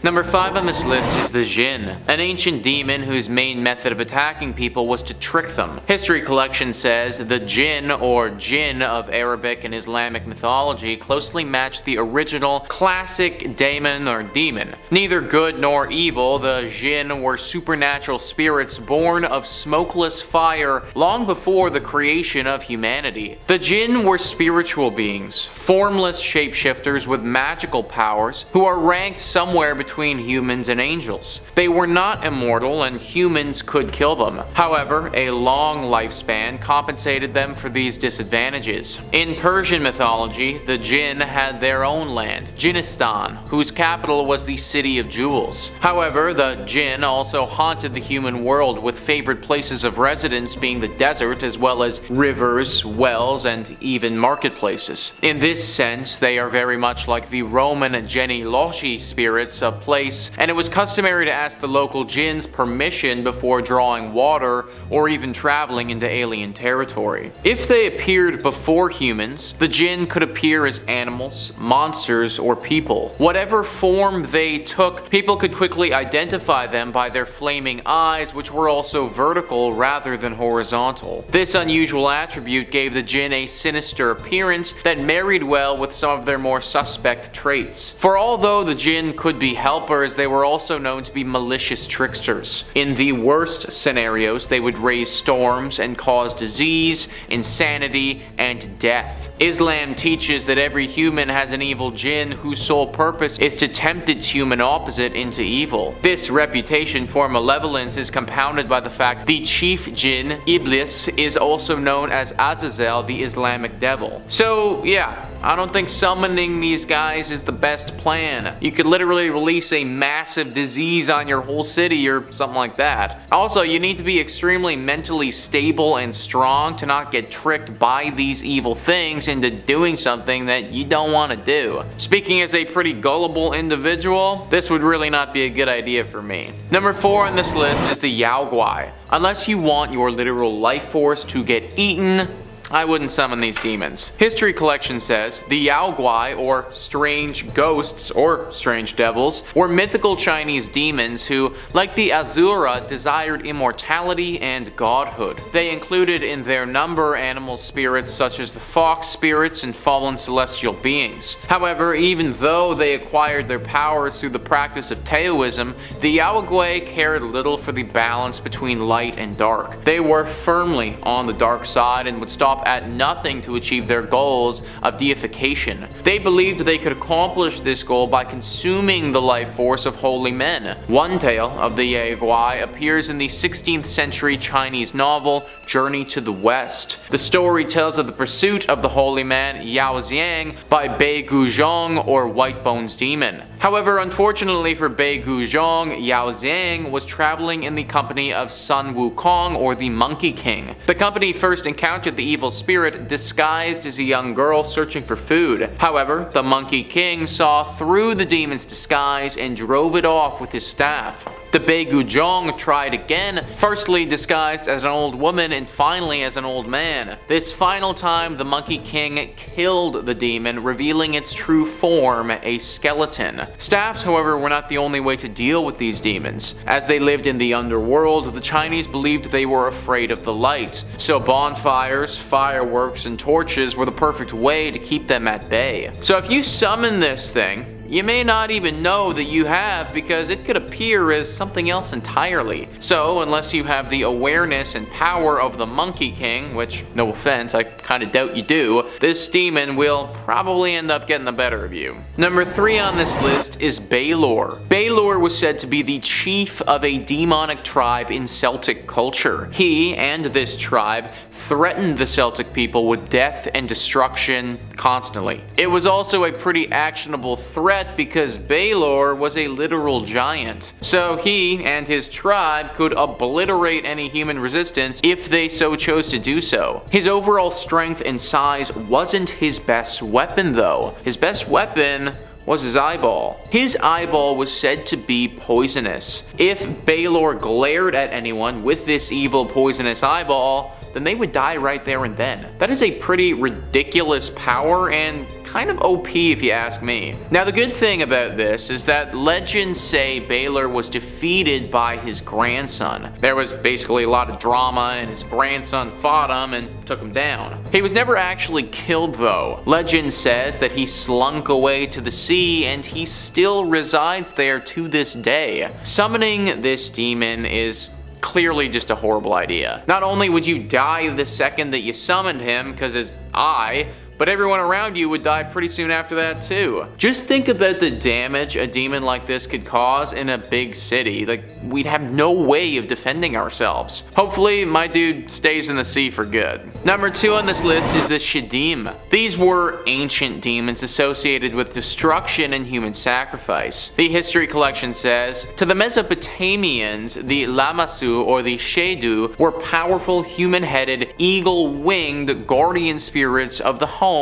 Number 5 on this list is the Djinn, an ancient demon whose main method of attacking people was to trick them. History Collection says the Djinn, or Djinn of Arabic and Islamic mythology, closely matched the original classic daemon or demon. Neither good nor evil, the Djinn were supernatural spirits born of smokeless fire long before the creation of humanity. The Djinn were spiritual beings, formless shapeshifters with magical powers, who are ranked somewhere between humans and angels. They were not immortal and humans could kill them. However, a long lifespan compensated them for these disadvantages. In Persian mythology, the Djinn had their own land, Djinnistan, whose capital was the City of Jewels. However, the Djinn also haunted the human world, with favorite places of residence being the desert as well as rivers, wells, and even marketplaces. In this sense, they are very much like the Roman geniloci spirits of place, and it was customary to ask the local Djinns permission before drawing water or even traveling into alien territory. If they appeared before humans, the Djinn could appear as animals, monsters, or people. Whatever form they took, people could quickly identify them by their flaming eyes, which were also vertical rather than horizontal. This unusual attribute gave the Djinn a sinister appearance that married well with some of their more suspect traits. For although the Djinn could be helpers, they were also known to be malicious tricksters. In the worst scenarios, they would raise storms and cause disease, insanity, and death. Islam teaches that every human has an evil Djinn whose sole purpose is to tempt its human opposite into evil. This reputation for malevolence is compounded by the fact the chief Djinn, Iblis, is also known as Azazel, the Islamic devil. So yeah, I don't think summoning these guys is the best plan. You could literally release a massive disease on your whole city or something like that. Also, you need to be extremely mentally stable and strong to not get tricked by these evil things into doing something that you don't want to do. Speaking as a pretty gullible individual, this would really not be a good idea for me. Number 4 on this list is the Yao Guai. Unless you want your literal life force to get eaten, I wouldn't summon these demons. History Collection says the Yao Guai, or strange ghosts or strange devils, were mythical Chinese demons who, like the Azura, desired immortality and godhood. They included in their number animal spirits such as the fox spirits and fallen celestial beings. However, even though they acquired their powers through the practice of Taoism, the Yao Guai cared little for the balance between light and dark. They were firmly on the dark side and would stop at nothing to achieve their goals of deification. They believed they could accomplish this goal by consuming the life force of holy men. One tale of the Yao Guai appears in the 16th century Chinese novel Journey to the West. The story tells of the pursuit of the holy man Yao Xiang by Bei Guzhong, or White Bones Demon. However, unfortunately for Bei Guzhong, Yao Xiang was traveling in the company of Sun Wukong, or the Monkey King. The company first encountered the evil spirit disguised as a young girl searching for food. However, the Monkey King saw through the demon's disguise and drove it off with his staff. The Bei Guzhong tried again, firstly disguised as an old woman and finally as an old man. This final time, the Monkey King killed the demon, revealing its true form, a skeleton. Staffs, however, were not the only way to deal with these demons. As they lived in the underworld, the Chinese believed they were afraid of the light, so bonfires, fireworks, and torches were the perfect way to keep them at bay. So if you summon this thing, you may not even know that you have, because it could appear as something else entirely. So unless you have the awareness and power of the Monkey King, which, no offense, I kinda doubt you do, this demon will probably end up getting the better of you. Number 3 on this list is Balor. Balor was said to be the chief of a demonic tribe in Celtic culture. He and this tribe threatened the Celtic people with death and destruction constantly. It was also a pretty actionable threat because Balor was a literal giant. So he and his tribe could obliterate any human resistance if they so chose to do so. His overall strength and size wasn't his best weapon though. His best weapon was his eyeball. His eyeball was said to be poisonous. If Balor glared at anyone with this evil poisonous eyeball, then they would die right there and then. That is a pretty ridiculous power and kind of OP if you ask me. Now the good thing about this is that legends say Balor was defeated by his grandson. There was basically a lot of drama and his grandson fought him and took him down. He was never actually killed though. Legend says that he slunk away to the sea and he still resides there to this day. Summoning this demon is clearly just a horrible idea. Not only would you die the second that you summoned him because his eye, but everyone around you would die pretty soon after that too. Just think about the damage a demon like this could cause in a big city. Like, we'd have no way of defending ourselves. Hopefully, my dude stays in the sea for good. Number 2 on this list is the Shadim. These were ancient demons associated with destruction and human sacrifice. The history collection says, to the Mesopotamians, the Lamassu or the Shedu were powerful human-headed, eagle-winged guardian spirits of the home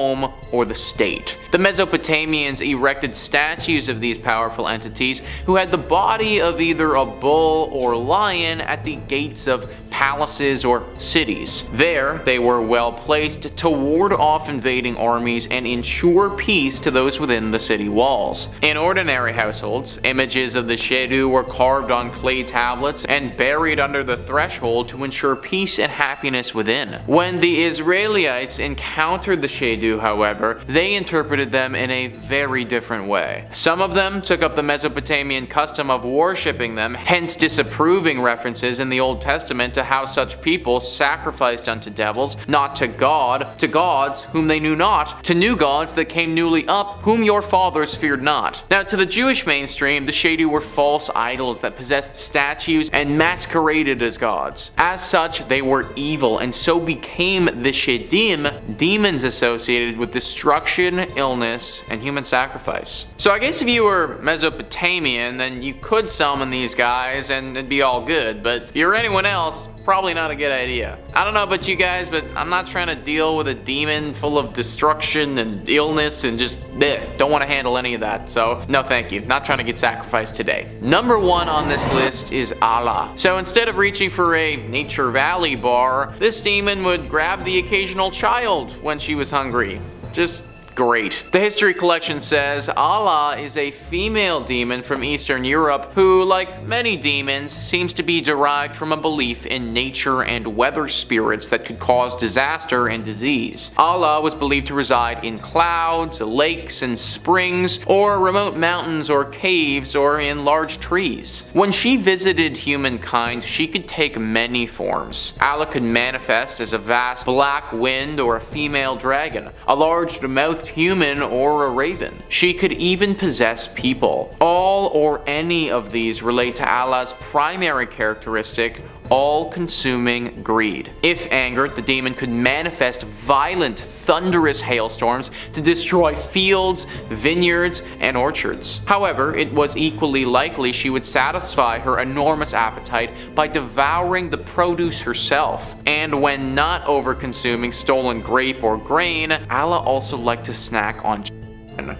or the state. The Mesopotamians erected statues of these powerful entities who had the body of either a bull or lion at the gates of palaces or cities. There, they were well placed to ward off invading armies and ensure peace to those within the city walls. In ordinary households, images of the Shedu were carved on clay tablets and buried under the threshold to ensure peace and happiness within. When the Israelites encountered the Shedu, however, they interpreted them in a very different way. Some of them took up the Mesopotamian custom of worshipping them, hence disapproving references in the Old Testament to how such people sacrificed unto devils, not to God, to gods whom they knew not, to new gods that came newly up, whom your fathers feared not. Now, to the Jewish mainstream, the Shedu were false idols that possessed statues and masqueraded as gods. As such, they were evil, and so became the Shedim, demons associated with destruction, illness, and human sacrifice. So I guess if you were Mesopotamian, then you could summon these guys and it'd be all good, but if you're anyone else, probably not a good idea. I don't know about you guys, but I'm not trying to deal with a demon full of destruction and illness and just don't want to handle any of that. So no thank you, not trying to get sacrificed today. Number 1 on this list is Allah. So instead of reaching for a Nature Valley bar, this demon would grab the occasional child when she was hungry. Just great. The history collection says Allah is a female demon from Eastern Europe who, like many demons, seems to be derived from a belief in nature and weather spirits that could cause disaster and disease. Allah was believed to reside in clouds, lakes, and springs, or remote mountains or caves, or in large trees. When she visited humankind, she could take many forms. Allah could manifest as a vast black wind or a female dragon, a large-mouthed human, or a raven. She could even possess people. All or any of these relate to Allah's primary characteristic, all-consuming greed. If angered, the demon could manifest violent, thunderous hailstorms to destroy fields, vineyards, and orchards. However, it was equally likely she would satisfy her enormous appetite by devouring the produce herself. And when not over-consuming stolen grape or grain, Allah also liked to snack on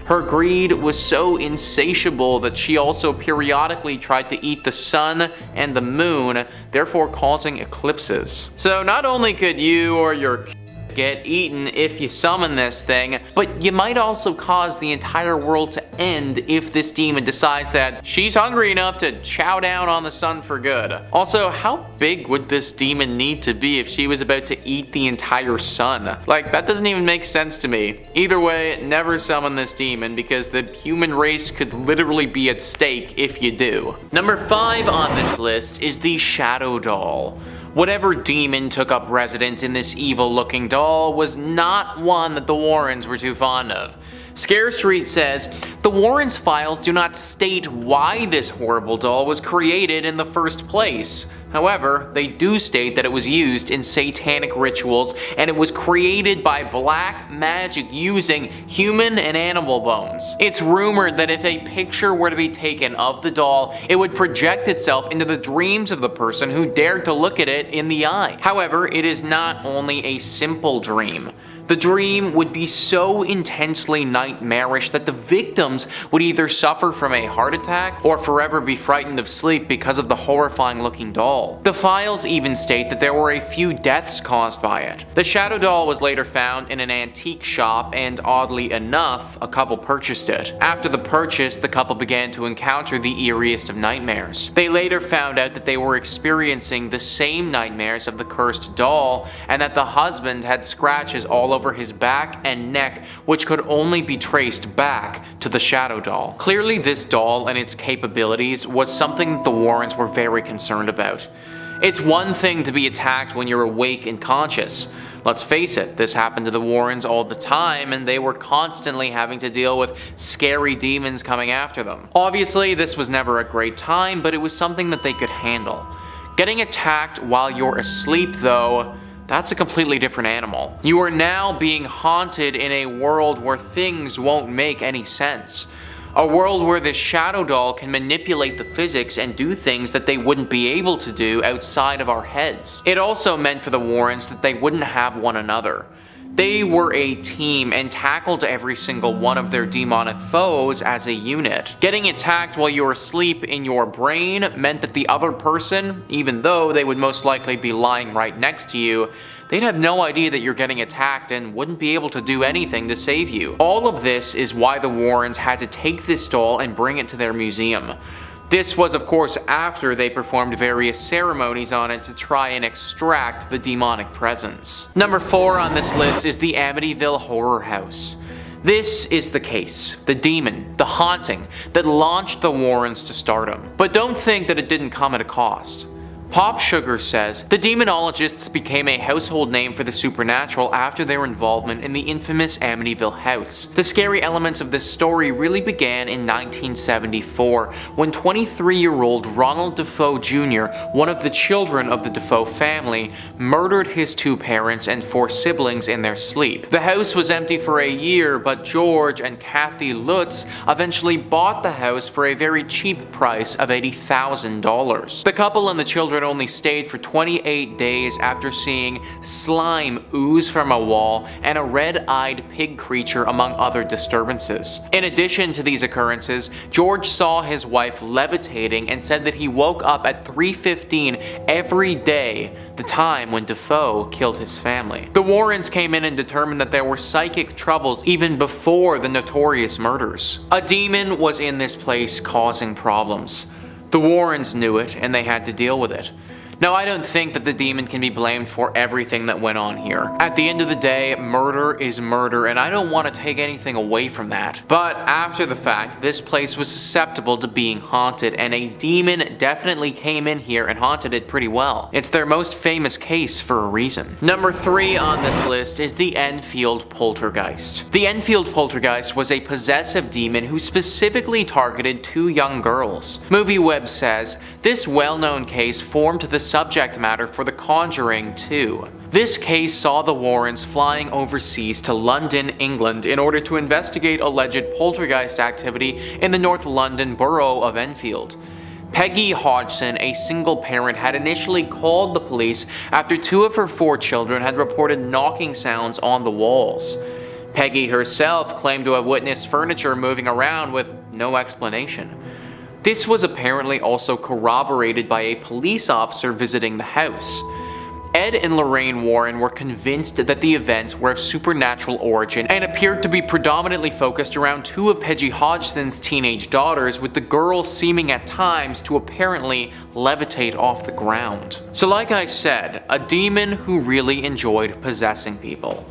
her greed was so insatiable that she also periodically tried to eat the sun and the moon, therefore causing eclipses. So not only could you or your get eaten if you summon this thing, but you might also cause the entire world to end if this demon decides that she's hungry enough to chow down on the sun for good. Also, how big would this demon need to be if she was about to eat the entire sun? Like, that doesn't even make sense to me. Either way, never summon this demon because the human race could literally be at stake if you do. Number 5 on this list is the Shadow Doll. Whatever demon took up residence in this evil-looking doll was not one that the Warrens were too fond of. Scare Street says, the Warrens' files do not state why this horrible doll was created in the first place. However, they do state that it was used in satanic rituals and it was created by black magic using human and animal bones. It's rumored that if a picture were to be taken of the doll, it would project itself into the dreams of the person who dared to look at it in the eye. However, it is not only a simple dream. The dream would be so intensely nightmarish that the victims would either suffer from a heart attack or forever be frightened of sleep because of the horrifying looking doll. The files even state that there were a few deaths caused by it. The shadow doll was later found in an antique shop, and oddly enough, a couple purchased it. After the purchase, the couple began to encounter the eeriest of nightmares. They later found out that they were experiencing the same nightmares of the cursed doll, and that the husband had scratches all over his back and neck which could only be traced back to the shadow doll. Clearly this doll and its capabilities was something that the Warrens were very concerned about. It's one thing to be attacked when you're awake and conscious. Let's face it, this happened to the Warrens all the time, and they were constantly having to deal with scary demons coming after them. Obviously, this was never a great time, but it was something that they could handle. Getting attacked while you're asleep, though, that's a completely different animal. You are now being haunted in a world where things won't make any sense. A world where this shadow doll can manipulate the physics and do things that they wouldn't be able to do outside of our heads. It also meant for the Warrens that they wouldn't have one another. They were a team and tackled every single one of their demonic foes as a unit. Getting attacked while you were asleep in your brain meant that the other person, even though they would most likely be lying right next to you, they'd have no idea that you're getting attacked and wouldn't be able to do anything to save you. All of this is why the Warrens had to take this doll and bring it to their museum. This was of course after they performed various ceremonies on it to try and extract the demonic presence. Number 4 on this list is the Amityville Horror House. This is the case, the demon, the haunting, that launched the Warrens to stardom. But don't think that it didn't come at a cost. Pop Sugar says, the demonologists became a household name for the supernatural after their involvement in the infamous Amityville house. The scary elements of this story really began in 1974, when 23-year-old Ronald Defoe Jr., one of the children of the Defoe family, murdered his 2 parents and 4 siblings in their sleep. The house was empty for a year, but George and Kathy Lutz eventually bought the house for a very cheap price of $80,000. The couple and the children only stayed for 28 days after seeing slime ooze from a wall and a red-eyed pig creature among other disturbances. In addition to these occurrences, George saw his wife levitating and said that he woke up at 3:15 every day, the time when Defoe killed his family. The Warrens came in and determined that there were psychic troubles even before the notorious murders. A demon was in this place causing problems. The Warrens knew it, and they had to deal with it. Now, I don't think that the demon can be blamed for everything that went on here. At the end of the day, murder is murder, and I don't want to take anything away from that. But after the fact, this place was susceptible to being haunted, and a demon definitely came in here and haunted it pretty well. It's their most famous case for a reason. Number 3 on this list is the Enfield Poltergeist. The Enfield Poltergeist was a possessive demon who specifically targeted 2 young girls. MovieWeb says, this well-known case formed the subject matter for The Conjuring 2. This case saw the Warrens flying overseas to London, England in order to investigate alleged poltergeist activity in the North London borough of Enfield. Peggy Hodgson, a single parent, had initially called the police after 2 of her 4 children had reported knocking sounds on the walls. Peggy herself claimed to have witnessed furniture moving around with no explanation. This was apparently also corroborated by a police officer visiting the house. Ed and Lorraine Warren were convinced that the events were of supernatural origin and appeared to be predominantly focused around 2 of Peggy Hodgson's teenage daughters, with the girls seeming at times to apparently levitate off the ground. So like I said, a demon who really enjoyed possessing people.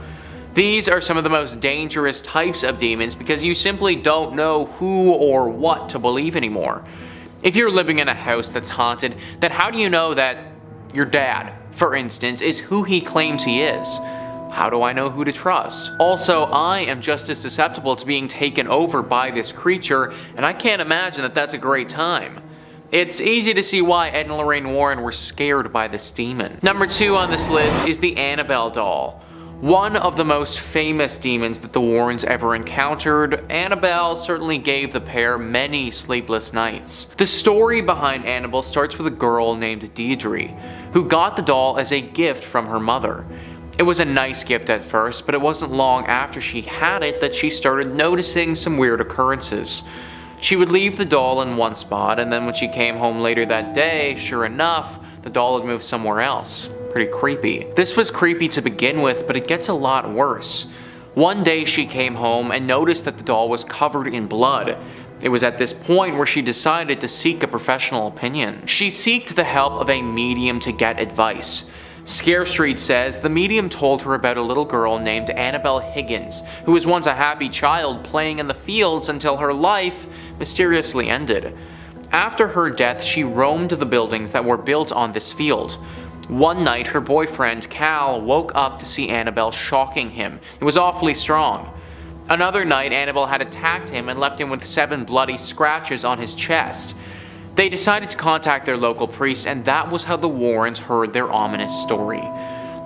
These are some of the most dangerous types of demons because you simply don't know who or what to believe anymore. If you're living in a house that's haunted, then how do you know that your dad, for instance, is who he claims he is? How do I know who to trust? Also, I am just as susceptible to being taken over by this creature, and I can't imagine that that's a great time. It's easy to see why Ed and Lorraine Warren were scared by this demon. Number 2 on this list is the Annabelle doll. One of the most famous demons that the Warrens ever encountered, Annabelle certainly gave the pair many sleepless nights. The story behind Annabelle starts with a girl named Deirdre, who got the doll as a gift from her mother. It was a nice gift at first, but it wasn't long after she had it that she started noticing some weird occurrences. She would leave the doll in one spot, and then when she came home later that day, sure enough, the doll had moved somewhere else. Pretty creepy. This was creepy to begin with, but it gets a lot worse. One day she came home and noticed that the doll was covered in blood. It was at this point where she decided to seek a professional opinion. She sought the help of a medium to get advice. Scare Street says the medium told her about a little girl named Annabelle Higgins, who was once a happy child playing in the fields until her life mysteriously ended. After her death, she roamed the buildings that were built on this field. One night, her boyfriend, Cal, woke up to see Annabelle shocking him. It was awfully strong. Another night, Annabelle had attacked him and left him with 7 bloody scratches on his chest. They decided to contact their local priest, and that was how the Warrens heard their ominous story.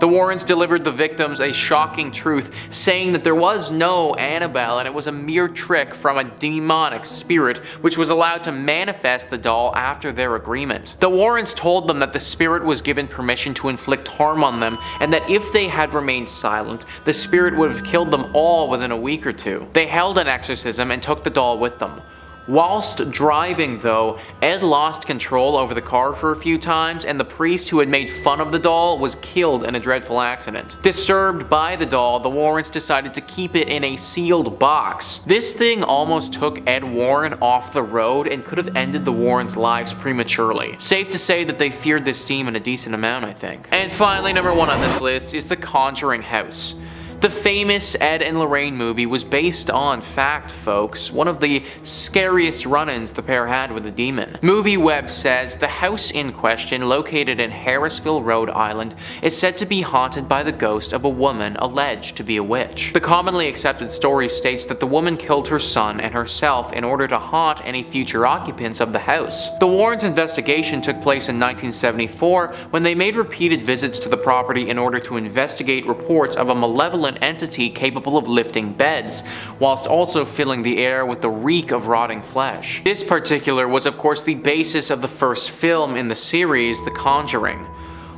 The Warrens delivered the victims a shocking truth, saying that there was no Annabelle and it was a mere trick from a demonic spirit which was allowed to manifest the doll after their agreement. The Warrens told them that the spirit was given permission to inflict harm on them, and that if they had remained silent, the spirit would have killed them all within a week or two. They held an exorcism and took the doll with them. Whilst driving though, Ed lost control over the car for a few times, and the priest who had made fun of the doll was killed in a dreadful accident. Disturbed by the doll, the Warrens decided to keep it in a sealed box. This thing almost took Ed Warren off the road and could have ended the Warrens' lives prematurely. Safe to say that they feared this demon a decent amount, I think. And finally, number 1 on this list is The Conjuring House. The famous Ed and Lorraine movie was based on fact, folks, one of the scariest run-ins the pair had with a demon. MovieWeb says the house in question, located in Harrisville, Rhode Island, is said to be haunted by the ghost of a woman alleged to be a witch. The commonly accepted story states that the woman killed her son and herself in order to haunt any future occupants of the house. The Warrens' investigation took place in 1974 when they made repeated visits to the property in order to investigate reports of a malevolent entity capable of lifting beds, whilst also filling the air with the reek of rotting flesh. This particular was of course the basis of the first film in the series, The Conjuring.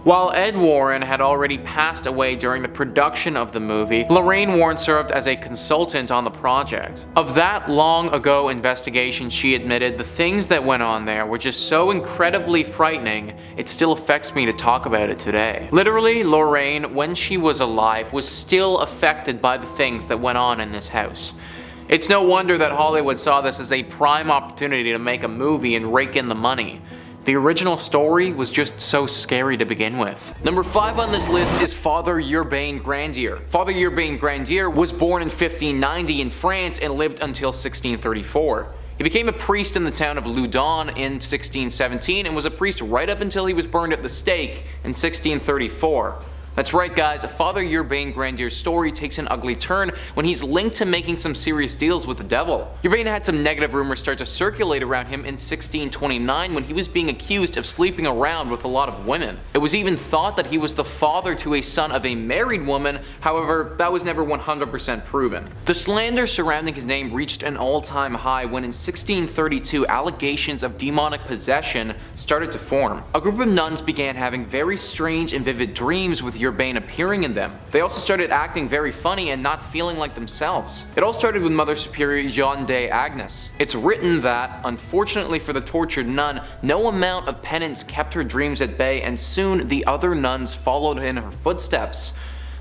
While Ed Warren had already passed away during the production of the movie, Lorraine Warren served as a consultant on the project. Of that long ago investigation, she admitted the things that went on there were just so incredibly frightening, it still affects me to talk about it today. Literally, Lorraine, when she was alive, was still affected by the things that went on in this house. It's no wonder that Hollywood saw this as a prime opportunity to make a movie and rake in the money. The original story was just so scary to begin with. Number 5 on this list is Father Urbain Grandier. Father Urbain Grandier was born in 1590 in France and lived until 1634. He became a priest in the town of Loudun in 1617 and was a priest right up until he was burned at the stake in 1634. That's right guys, Father Urbain Grandier's story takes an ugly turn when he's linked to making some serious deals with the devil. Urbain had some negative rumors start to circulate around him in 1629 when he was being accused of sleeping around with a lot of women. It was even thought that he was the father to a son of a married woman, however, that was never 100% proven. The slander surrounding his name reached an all-time high when in 1632 allegations of demonic possession started to form. A group of nuns began having very strange and vivid dreams with Urbain appearing in them. They also started acting very funny and not feeling like themselves. It all started with Mother Superior Jeanne d'Agnes. It's written that, unfortunately for the tortured nun, no amount of penance kept her dreams at bay, and soon the other nuns followed in her footsteps.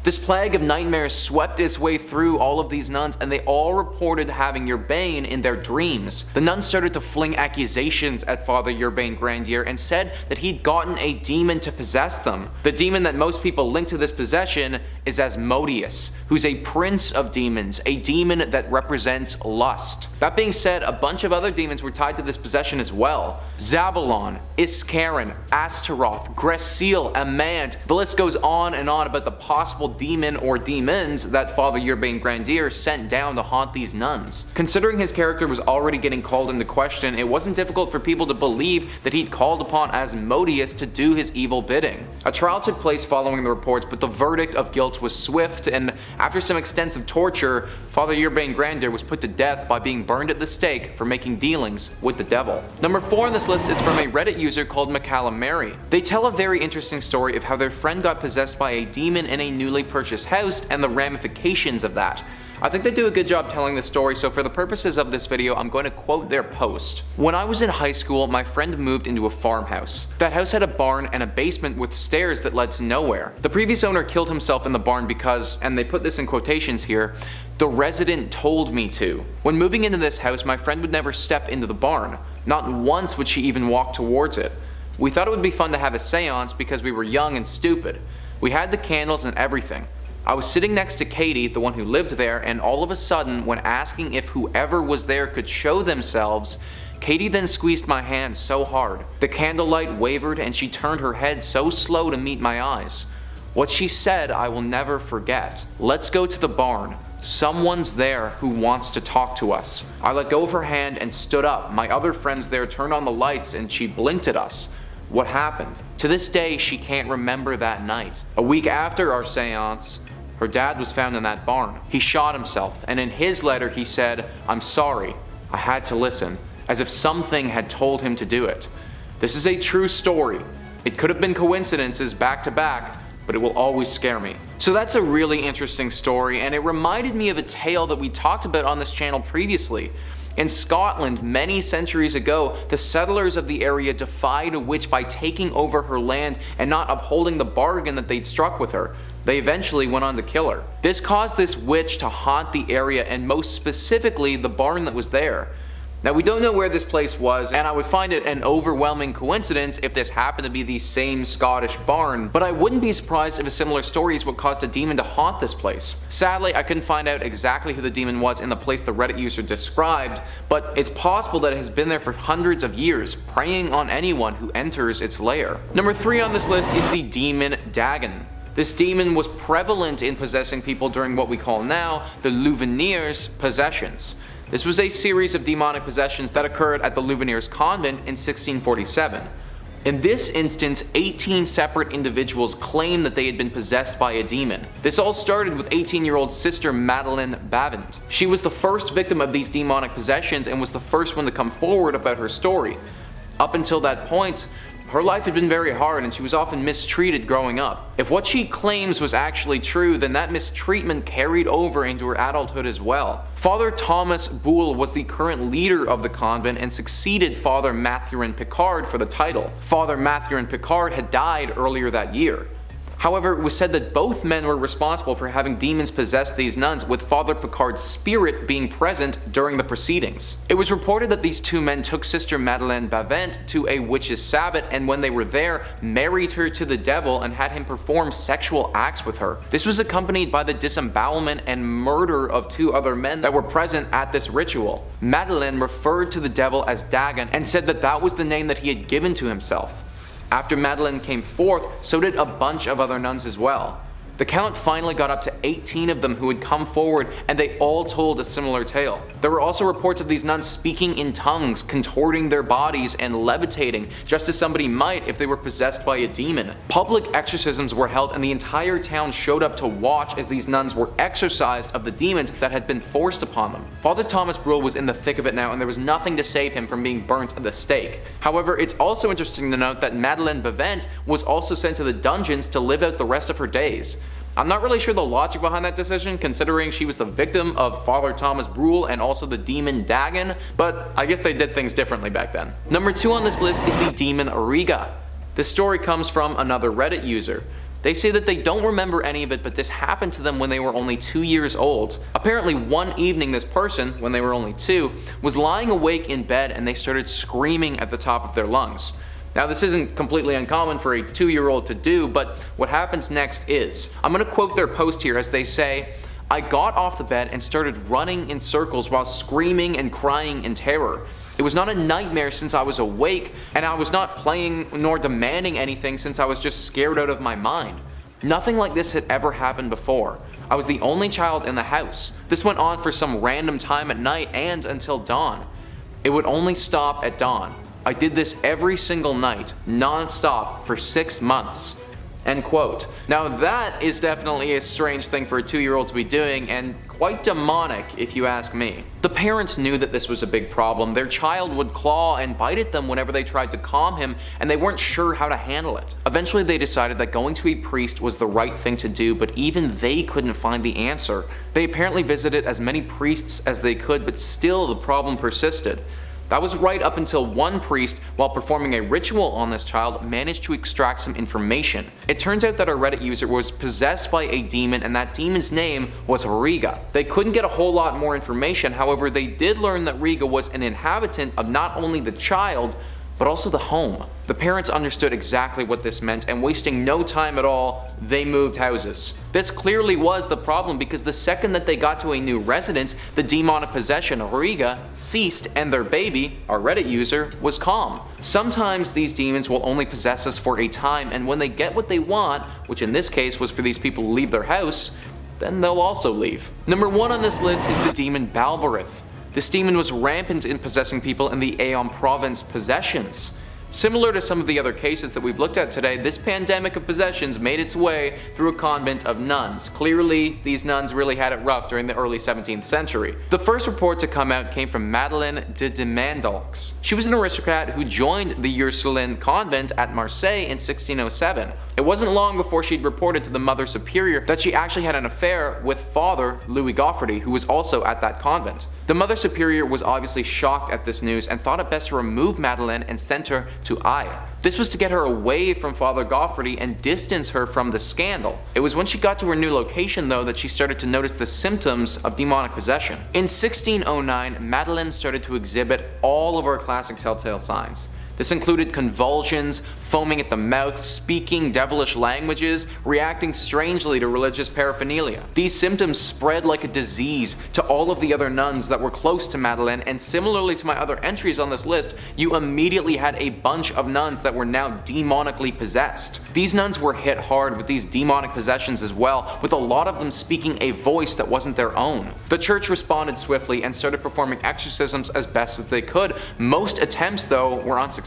This plague of nightmares swept its way through all of these nuns, and they all reported having Urbain in their dreams. The nuns started to fling accusations at Father Urbain Grandier and said that he'd gotten a demon to possess them. The demon that most people link to this possession is Asmodeus, who's a prince of demons, a demon that represents lust. That being said, a bunch of other demons were tied to this possession as well. Zabalon, Iskaron, Astaroth, Gresil, Amand, the list goes on and on about the possible demon or demons that Father Urbain Grandier sent down to haunt these nuns. Considering his character was already getting called into question, it wasn't difficult for people to believe that he'd called upon Asmodeus to do his evil bidding. A trial took place following the reports, but the verdict of guilt was swift, and after some extensive torture, Father Urbain Grandier was put to death by being burned at the stake for making dealings with the devil. Number 4 on this list is from a Reddit user called McCallum Mary. They tell a very interesting story of how their friend got possessed by a demon in a newly purchased house and the ramifications of that. I think they do a good job telling this story, so for the purposes of this video, I'm going to quote their post. When I was in high school, my friend moved into a farmhouse. That house had a barn and a basement with stairs that led to nowhere. The previous owner killed himself in the barn because, and they put this in quotations here, the resident told me to. When moving into this house, my friend would never step into the barn. Not once would she even walk towards it. We thought it would be fun to have a seance because we were young and stupid. We had the candles and everything. I was sitting next to Katie, the one who lived there, and all of a sudden, when asking if whoever was there could show themselves, Katie then squeezed my hand so hard. The candlelight wavered and she turned her head so slow to meet my eyes. What she said I will never forget. "Let's go to the barn. Someone's there who wants to talk to us." I let go of her hand and stood up. My other friends there turned on the lights and she blinked at us. What happened? To this day, she can't remember that night. A week after our seance, her dad was found in that barn. He shot himself, and in his letter he said, "I'm sorry, I had to listen," as if something had told him to do it. This is a true story. It could have been coincidences back to back, but it will always scare me. So that's a really interesting story, and it reminded me of a tale that we talked about on this channel previously. In Scotland, many centuries ago, the settlers of the area defied a witch by taking over her land and not upholding the bargain that they'd struck with her. They eventually went on to kill her. This caused this witch to haunt the area, and most specifically the barn that was there. Now, we don't know where this place was, and I would find it an overwhelming coincidence if this happened to be the same Scottish barn, but I wouldn't be surprised if a similar story is what caused a demon to haunt this place. Sadly, I couldn't find out exactly who the demon was in the place the Reddit user described, but it's possible that it has been there for hundreds of years, preying on anyone who enters its lair. Number 3 on this list is the demon Dagon. This demon was prevalent in possessing people during what we call now the Louveniers' possessions. This was a series of demonic possessions that occurred at the Louveniers convent in 1647. In this instance, 18 separate individuals claimed that they had been possessed by a demon. This all started with 18-year-old sister Madeleine Bavent. She was the first victim of these demonic possessions and was the first one to come forward about her story. Up until that point, her life had been very hard and she was often mistreated growing up. If what she claims was actually true, then that mistreatment carried over into her adulthood as well. Father Thomas Boule was the current leader of the convent and succeeded Father Mathurin Picard for the title. Father Mathurin Picard had died earlier that year. However, it was said that both men were responsible for having demons possess these nuns, with Father Picard's spirit being present during the proceedings. It was reported that these two men took Sister Madeleine Bavent to a witch's sabbat, and when they were there, married her to the devil and had him perform sexual acts with her. This was accompanied by the disembowelment and murder of 2 other men that were present at this ritual. Madeleine referred to the devil as Dagon and said that that was the name that he had given to himself. After Madeleine came forth, so did a bunch of other nuns as well. The count finally got up to 18 of them who had come forward, and they all told a similar tale. There were also reports of these nuns speaking in tongues, contorting their bodies, and levitating, just as somebody might if they were possessed by a demon. Public exorcisms were held, and the entire town showed up to watch as these nuns were exorcised of the demons that had been forced upon them. Father Thomas Boule was in the thick of it now, and there was nothing to save him from being burnt at the stake. However, it's also interesting to note that Madeleine Bavent was also sent to the dungeons to live out the rest of her days. I'm not really sure the logic behind that decision, considering she was the victim of Father Thomas Boule and also the demon Dagon, but I guess they did things differently back then. Number 2 on this list is the demon Riga. This story comes from another Reddit user. They say that they don't remember any of it, but this happened to them when they were only 2 years old. Apparently one evening this person, when they were only 2, was lying awake in bed and they started screaming at the top of their lungs. Now, this isn't completely uncommon for a 2-year-old to do, but what happens next is. I'm going to quote their post here as they say, "I got off the bed and started running in circles while screaming and crying in terror. It was not a nightmare since I was awake, and I was not playing nor demanding anything since I was just scared out of my mind. Nothing like this had ever happened before. I was the only child in the house. This went on for some random time at night and until dawn. It would only stop at dawn. I did this every single night, non-stop, for 6 months. End quote. Now that is definitely a strange thing for a 2-year-old to be doing, and quite demonic if you ask me. The parents knew that this was a big problem. Their child would claw and bite at them whenever they tried to calm him, and they weren't sure how to handle it. Eventually they decided that going to a priest was the right thing to do, but even they couldn't find the answer. They apparently visited as many priests as they could, but still the problem persisted. That was right up until one priest, while performing a ritual on this child, managed to extract some information. It turns out that our Reddit user was possessed by a demon, and that demon's name was Riga. They couldn't get a whole lot more information, however they did learn that Riga was an inhabitant of not only the child, but also the home. The parents understood exactly what this meant, and wasting no time at all, they moved houses. This clearly was the problem, because the second that they got to a new residence, the demonic possession of Riga ceased, and their baby, our Reddit user, was calm. Sometimes these demons will only possess us for a time, and when they get what they want, which in this case was for these people to leave their house, then they'll also leave. Number 1 on this list is the demon Balberith. This demon was rampant in possessing people in the Aeon province possessions. Similar to some of the other cases that we've looked at today, this pandemic of possessions made its way through a convent of nuns. Clearly, these nuns really had it rough during the early 17th century. The first report to come out came from Madeleine de Demandaux. She was an aristocrat who joined the Ursuline convent at Marseille in 1607. It wasn't long before she'd reported to the Mother Superior that she actually had an affair with Father Louis Goffardy, who was also at that convent. The Mother Superior was obviously shocked at this news and thought it best to remove Madeleine and send her to Aix. This was to get her away from Father Goffardy and distance her from the scandal. It was when she got to her new location though that she started to notice the symptoms of demonic possession. In 1609, Madeleine started to exhibit all of our classic telltale signs. This included convulsions, foaming at the mouth, speaking devilish languages, reacting strangely to religious paraphernalia. These symptoms spread like a disease to all of the other nuns that were close to Madeleine, and similarly to my other entries on this list, you immediately had a bunch of nuns that were now demonically possessed. These nuns were hit hard with these demonic possessions as well, with a lot of them speaking a voice that wasn't their own. The church responded swiftly and started performing exorcisms as best as they could. Most attempts though were unsuccessful.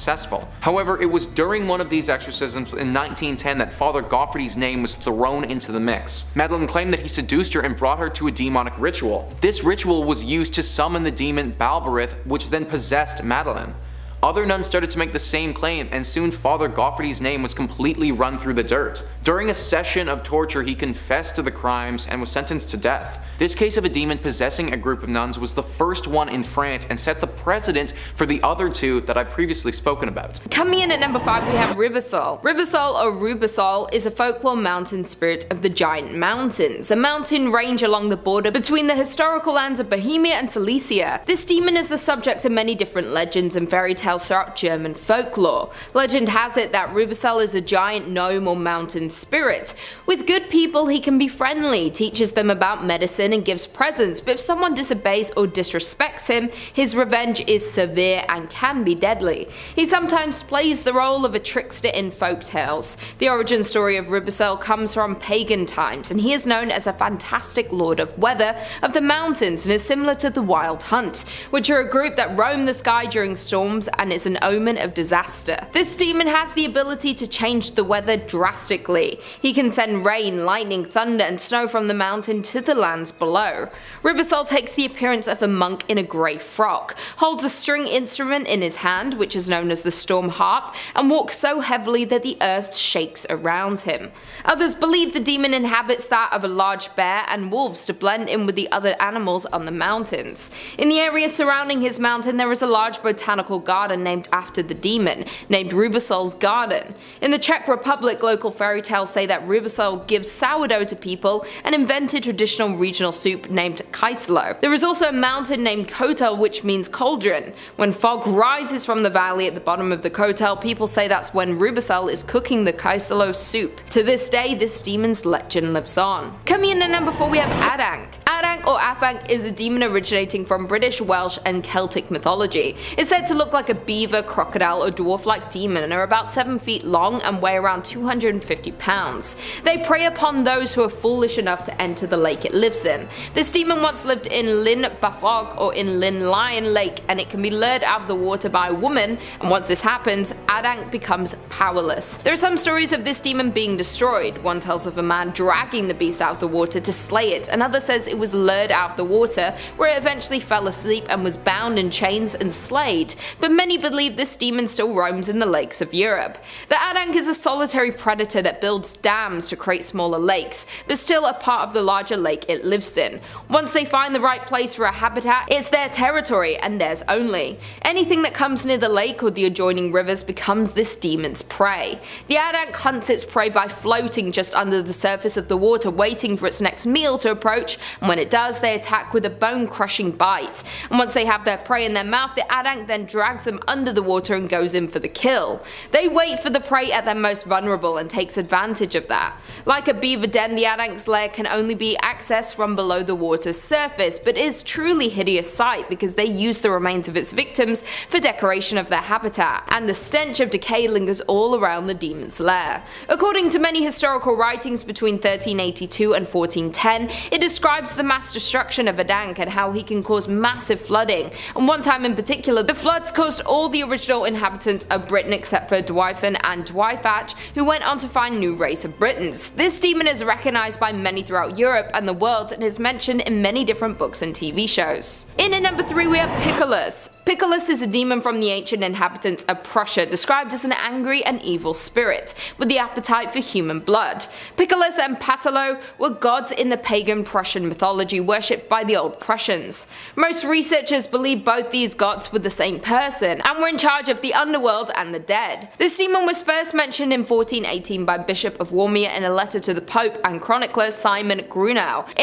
However, it was during one of these exorcisms in 1910 that Father Goffardy's name was thrown into the mix. Madeleine claimed that he seduced her and brought her to a demonic ritual. This ritual was used to summon the demon Balberith, which then possessed Madeleine. Other nuns started to make the same claim, and soon Father Goffardy's name was completely run through the dirt. During a session of torture, he confessed to the crimes and was sentenced to death. This case of a demon possessing a group of nuns was the first one in France and set the precedent for the other two that I've previously spoken about. Coming in at number 5 we have Ribosol. Ribosol or Rubosol is a folklore mountain spirit of the Giant Mountains, a mountain range along the border between the historical lands of Bohemia and Silesia. This demon is the subject of many different legends and fairy tales throughout German folklore. Legend has it that Rubosol is a giant gnome or mountain spirit. With good people he can be friendly, teaches them about medicine and gives presents, but if someone disobeys or disrespects him, his revenge is severe and can be deadly. He sometimes plays the role of a trickster in folk tales. The origin story of Rubosol comes from pagan times, and he is known as a fantastic lord of weather of the mountains and is similar to the Wild Hunt, which are a group that roam the sky during storms and is an omen of disaster. This demon has the ability to change the weather drastically. He can send rain, lightning, thunder and snow from the mountain to the lands below. Rubosol takes the appearance of a monk in a grey frock, holds a string instrument in his hand, which is known as the storm harp, and walks so heavily that the earth shakes around him. Others believe the demon inhabits that of a large bear and wolves to blend in with the other animals on the mountains. In the area surrounding his mountain there is a large botanical garden named after the demon, named Rubosol's Garden. In the Czech Republic, local fairy tales say that Rubosol gives sourdough to people and invented traditional regional soup named kyselo. There is also a mountain named Kotel, which means cauldron. When fog rises from the valley at the bottom of the Kotel, people say that's when Rubosol is cooking the kyselo soup. To this day, this demon's legend lives on. Coming in at number 4 we have Adank. Adanc or Afanc is a demon originating from British, Welsh, and Celtic mythology. It's said to look like a beaver, crocodile, or dwarf-like demon and are about 7 feet long and weigh around 250 pounds. They prey upon those who are foolish enough to enter the lake it lives in. This demon once lived in Llyn Bafog or in Llyn Lion Lake, and it can be lured out of the water by a woman, and once this happens, Adanc becomes powerless. There are some stories of this demon being destroyed. One tells of a man dragging the beast out of the water to slay it, another says it was lured out of the water, where it eventually fell asleep and was bound in chains and slayed, but many believe this demon still roams in the lakes of Europe. The Adanc is a solitary predator that builds dams to create smaller lakes, but still a part of the larger lake it lives in. Once they find the right place for a habitat, it's their territory and theirs only. Anything that comes near the lake or the adjoining rivers becomes this demon's prey. The Adanc hunts its prey by floating just under the surface of the water, waiting for its next meal to approach, and when it does, they attack with a bone-crushing bite. And once they have their prey in their mouth, the Adanc then drags them under the water and goes in for the kill. They wait for the prey at their most vulnerable and takes advantage of that. Like a beaver den, the Adanc's lair can only be accessed from below the water's surface, but is truly hideous sight because they use the remains of its victims for decoration of their habitat, and the stench of decay lingers all around the demon's lair. According to many historical writings between 1382 and 1410, it describes the mass destruction of Adanc and how he can cause massive flooding, and one time in particular, the floods caused all the original inhabitants of Britain except for Dwyfyn and Dwyfach, who went on to find a new race of Britons. This demon is recognized by many throughout Europe and the world and is mentioned in many different books and TV shows. In at number 3 we have Picolus. Picolus is a demon from the ancient inhabitants of Prussia, described as an angry and evil spirit, with the appetite for human blood. Picolus and Patalo were gods in the pagan Prussian mythology worshipped by the old Prussians. Most researchers believe both these gods were the same person, and were in charge of the underworld and the dead. This demon was first mentioned in 1418 by Bishop of Warmia in a letter to the Pope and chronicler Simon Grunau.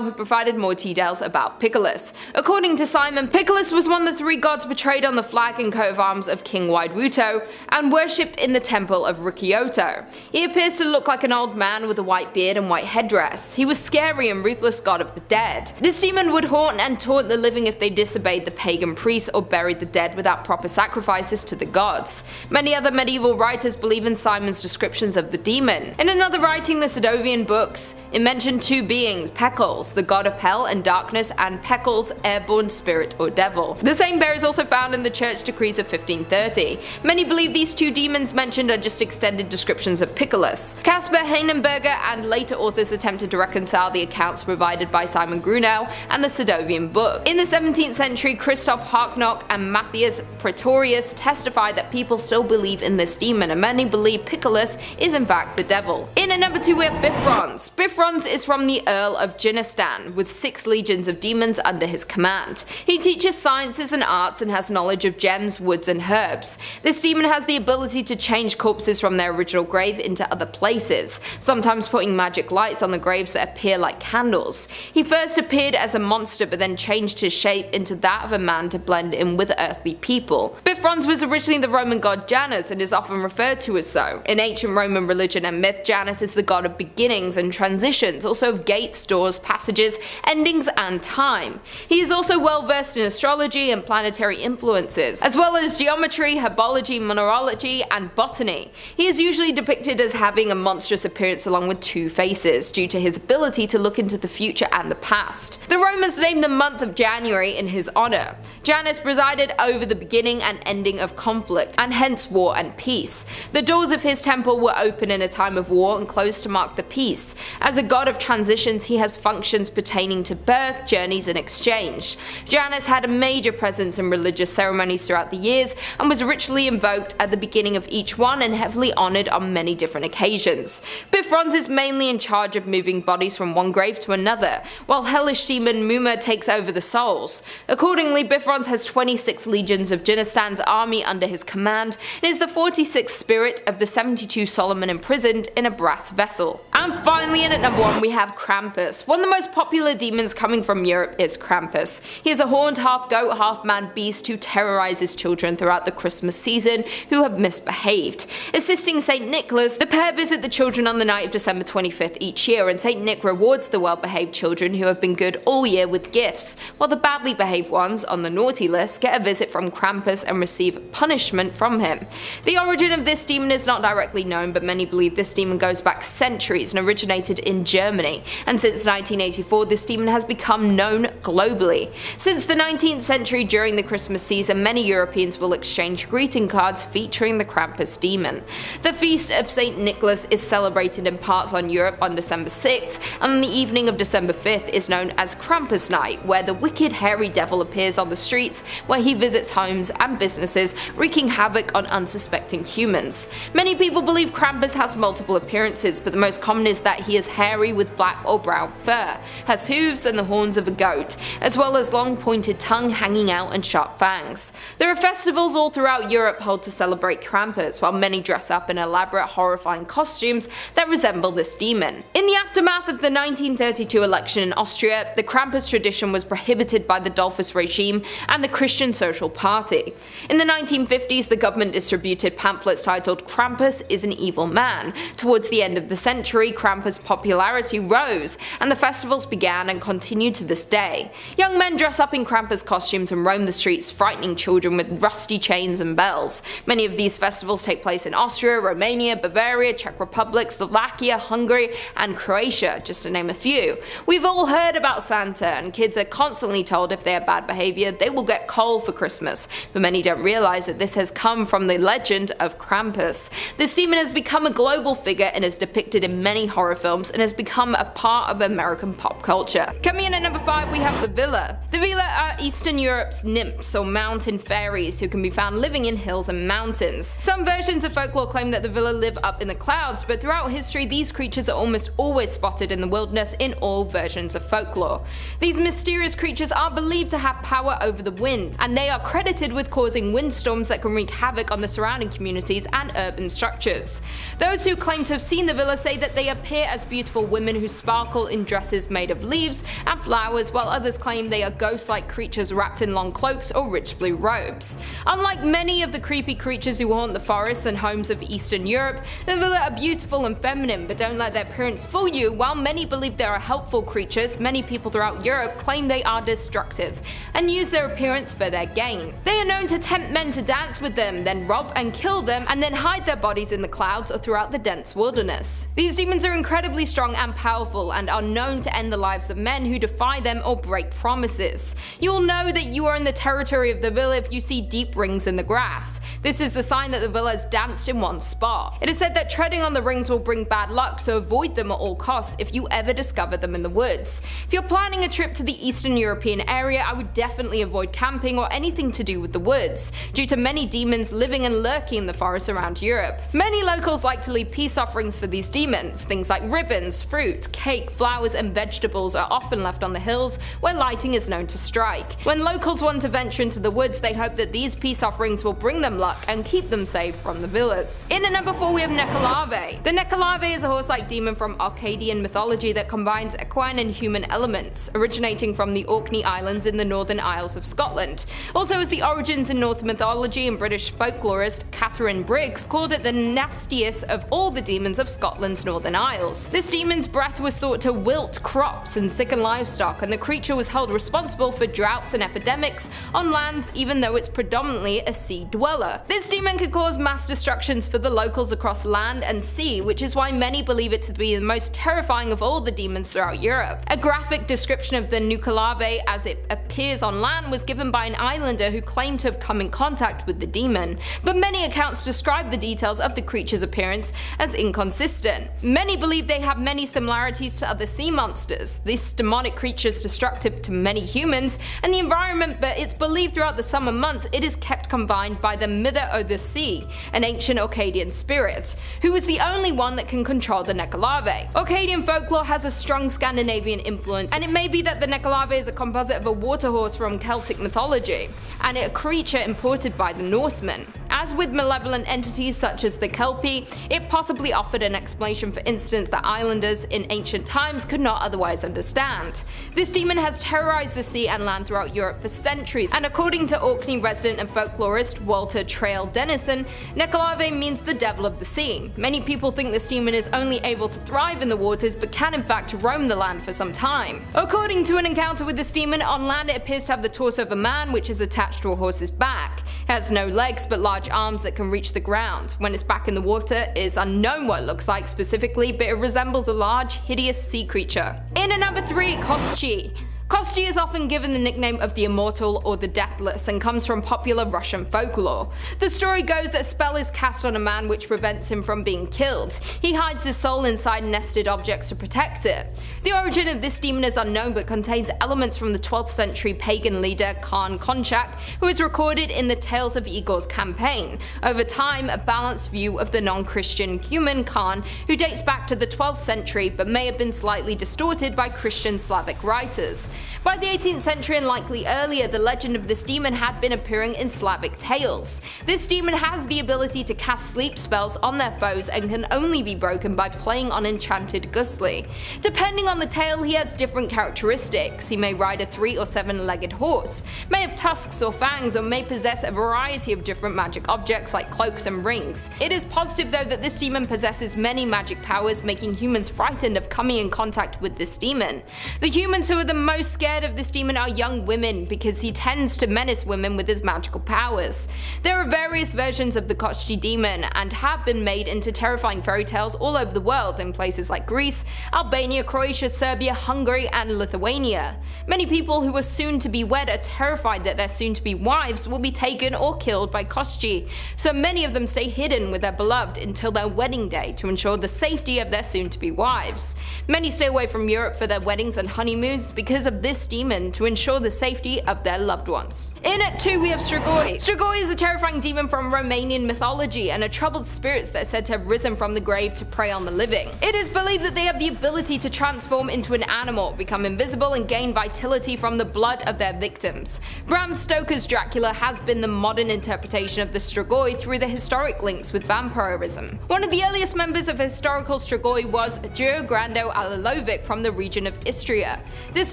Who provided more details about Picolus. According to Simon, Picolus was one of the 3 gods portrayed on the flag and coat of arms of King Wideruto, and worshipped in the temple of Ricciotto. He appears to look like an old man with a white beard and white headdress. He was scary and ruthless god of the dead. This demon would haunt and taunt the living if they disobeyed the pagan priests or buried the dead without proper sacrifices to the gods. Many other medieval writers believe in Simon's descriptions of the demon. In another writing, the Sadovian books, it mentioned 2 beings, Pekals, the god of hell and darkness, and Pekals, airborne spirit or devil. The same bear is also found in the church decrees of 1530. Many believe these 2 demons mentioned are just extended descriptions of Picolus. Caspar Heinenberger and later authors attempted to reconcile the accounts provided by Simon Grunau and the Sadovian book. In the 17th century, Christoph Harknock and Matthias Praetorius testified that people still believe in this demon, and many believe Picolus is in fact the devil. In at number 2 we have Bifrons. Bifrons is from the Earl of Djinnistan, with 6 legions of demons under his command. He teaches sciences and arts and has knowledge of gems, woods and herbs. This demon has the ability to change corpses from their original grave into other places, sometimes putting magic lights on the graves that appear like candles. He first appeared as a monster but then changed his shape into that of a man to blend in with earthly people. Bifrons was originally the Roman god Janus and is often referred to as so. In ancient Roman religion and myth, Janus is the god of beginnings and transitions, also of gates, doors, passages, endings and time. He is also well versed in astrology and planetary influences, as well as geometry, herbology, mineralogy and botany. He is usually depicted as having a monstrous appearance along with 2 faces, due to his ability to look into the future and the past. The Romans named the month of January in his honor. Janus presided over the beginning and ending of conflict, and hence war and peace. The doors of his temple were open in a time of war and closed to mark the peace. As a god of transitions, he has functions pertaining to birth, journeys and exchange. Janus had a major presence in religious ceremonies throughout the years and was ritually invoked at the beginning of each one and heavily honored on many different occasions. Bifrons is mainly in charge of moving bodies from one grave to another, while hellish demon Muma takes over the souls. Accordingly, Bifrons has 26 legions of Djinnistan's army under his command and is the 46th spirit of the 72 Solomon imprisoned in a brass vessel. And finally, in at number 1, we have Krampus. One of the most popular demons coming from Europe is Krampus. He is a horned half-goat, half-man beast who terrorizes children throughout the Christmas season who have misbehaved. Assisting St. Nicholas, the pair visit the children on the night of December 25th each year, and St. Nick rewards the well-behaved children who have been good all year with gifts, while the badly behaved ones on the naughty list get a visit from Krampus and receive punishment from him. The origin of this demon is not directly known, but many believe this demon goes back centuries and originated in Germany, and since 1984 this demon has become known globally. Since the 19th century, during the Christmas season, many Europeans will exchange greeting cards featuring the Krampus demon. The feast of St. Nicholas is celebrated in parts on Europe on December 6th, and on the evening of December 5th is known as Krampus Night, where the wicked hairy devil appears on the streets, where he visits homes and businesses, wreaking havoc on unsuspecting humans. Many people believe Krampus has multiple appearances, but the most common is that he is hairy with black or brown fur, has hooves and the horns of a goat, as well as long pointed tongue hanging out and sharp fangs. There are festivals all throughout Europe held to celebrate Krampus, while many dress up in elaborate horrifying costumes that resemble this demon. In the aftermath of the 1932 election in Austria, the Krampus tradition was prohibited by the Dollfuss regime and the Christian Social Party. In the 1950s, the government distributed pamphlets titled "Krampus is an Evil Man." Towards the end of the century, Krampus' popularity rose, and the festivals began and continue to this day. Young men dress up in Krampus costumes and roam the streets, frightening children with rusty chains and bells. Many of these festivals take place in Austria, Romania, Bavaria, Czech Republic, Slovakia, Hungary, and Croatia, just to name a few. We've all heard about Santa, and kids are constantly told if they have bad behavior, they will get coal for Christmas, but many don't realize that this has come from the legend of Krampus. This demon has become a global figure and is depicted in many horror films and has become a part of American pop culture. Coming in at number 5, we have the Villa. The Villa are Eastern Europe's nymphs or mountain fairies who can be found living in hills and mountains. Some versions of folklore claim that the Villa live up in the clouds, but throughout history these creatures are almost always spotted in the wilderness in all versions of folklore. These mysterious creatures are believed to have power over the wind, and they are credited with causing windstorms that can wreak havoc on the surrounding communities and urban structures. Those who claim to have seen the Villa say that they appear as beautiful women who sparkle in dresses made of leaves and flowers, while others claim they are ghost-like creatures wrapped in long cloaks or rich blue robes. Unlike many of the creepy creatures who haunt the forests and homes of Eastern Europe, the Villa are beautiful and feminine, but don't let their appearance fool you. While many believe they are helpful creatures, many people throughout Europe claim they are destructive and use their appearance for their gain. They are known to tempt men to dance with them, then rob and kill them, and then hide their bodies in the clouds or throughout the dense wilderness. These demons are incredibly strong and powerful and are known to end the lives of men who defy them or break promises. You will know that you are in the territory of the Villa if you see deep rings in the grass. This is the sign that the Villa has danced in one spot. It is said that treading on the rings will bring bad luck, so avoid them at all costs if you ever discover them in the woods. If you're planning a trip to the Eastern European area, I would definitely avoid camping or anything to do with the woods, due to many demons living and lurking in the forests around Europe. Many locals like to leave peace offerings for these demons. Things like ribbons, fruit, cake, flowers, and vegetables are often left on the hills where lighting is known to strike. When locals want to venture into the woods, they hope that these peace offerings will bring them luck and keep them safe from the villas. In at number 4, we have Nuckelavee. The Nuckelavee is a horse-like demon from Akkadian mythology that combines equine and human elements, originating from the Orkney Islands in the Northern Isles of Scotland. Also has the origins in Norse mythology, and British folklorist Catherine Briggs called it the nastiest of all the demons of Scotland's Northern Isles. This demon's breath was thought to wilt crops and sicken livestock, and the creature was held responsible for droughts and epidemics on lands even though it's predominantly a sea dweller. This demon could cause mass destructions for the locals across land and sea, which is why many believe it to be the most terrifying of all the demons throughout Europe. A graphic description of the Nuckelavee as it appears on land was given by an islander who claimed to have come in contact with the demon, but many accounts describe the details of the creature's appearance as inconsistent. Many believe they have many similarities to other sea monsters. This demonic creature is destructive to many humans and the environment, but it's believed throughout the summer months it is kept confined by the Mither o' the Sea, an ancient Akkadian spirit, who is the only one that can control the Nuckelavee. Akkadian folklore has a strong Scandinavian influence, and it may be that the Nuckelavee is a composite of a water horse from Celtic mythology, and a creature imported by the Norsemen. As with malevolent entities such as the Kelpie, it possibly offered an explanation for incidents that islanders in ancient times could not otherwise understand. This demon has terrorized the sea and land throughout Europe for centuries, and according to Orkney resident and folklorist Walter Trail Dennison, Nuckelavee means the devil of the sea. Many people think this demon is only able to thrive in the waters but can in fact roam the land for some time. According to an encounter with this demon, on land it appears to have the torso of a man which is attached to a horse's back. It has no legs but large arms that can reach the ground. When it's back in the water, it is unknown what it looks like specifically, but it resembles a large, hideous sea creature. In at number 3, Kosti. Kosti is often given the nickname of the Immortal or the Deathless and comes from popular Russian folklore. The story goes that a spell is cast on a man which prevents him from being killed. He hides his soul inside nested objects to protect it. The origin of this demon is unknown but contains elements from the 12th century pagan leader Khan Konchak, who is recorded in the Tales of Igor's campaign. Over time, a balanced view of the non-Christian human Khan, who dates back to the 12th century but may have been slightly distorted by Christian Slavic writers. By the 18th century and likely earlier, the legend of this demon had been appearing in Slavic tales. This demon has the ability to cast sleep spells on their foes and can only be broken by playing on enchanted gusli. Depending on the tale, he has different characteristics. He may ride a 3- or 7-legged horse, may have tusks or fangs, or may possess a variety of different magic objects like cloaks and rings. It is positive though that this demon possesses many magic powers, making humans frightened of coming in contact with this demon. The humans who are the most scared of this demon are young women, because he tends to menace women with his magical powers. There are various versions of the Kosti demon and have been made into terrifying fairy tales all over the world in places like Greece, Albania, Croatia, Serbia, Hungary and Lithuania. Many people who are soon to be wed are terrified that their soon to be wives will be taken or killed by Kosti, so many of them stay hidden with their beloved until their wedding day to ensure the safety of their soon to be wives. Many stay away from Europe for their weddings and honeymoons because of this demon to ensure the safety of their loved ones. In at 2 we have Strigoi. Strigoi is a terrifying demon from Romanian mythology and are troubled spirits that are said to have risen from the grave to prey on the living. It is believed that they have the ability to transform into an animal, become invisible and gain vitality from the blood of their victims. Bram Stoker's Dracula has been the modern interpretation of the Strigoi through the historic links with vampirism. One of the earliest members of historical Strigoi was Georgrando Alilovic from the region of Istria. This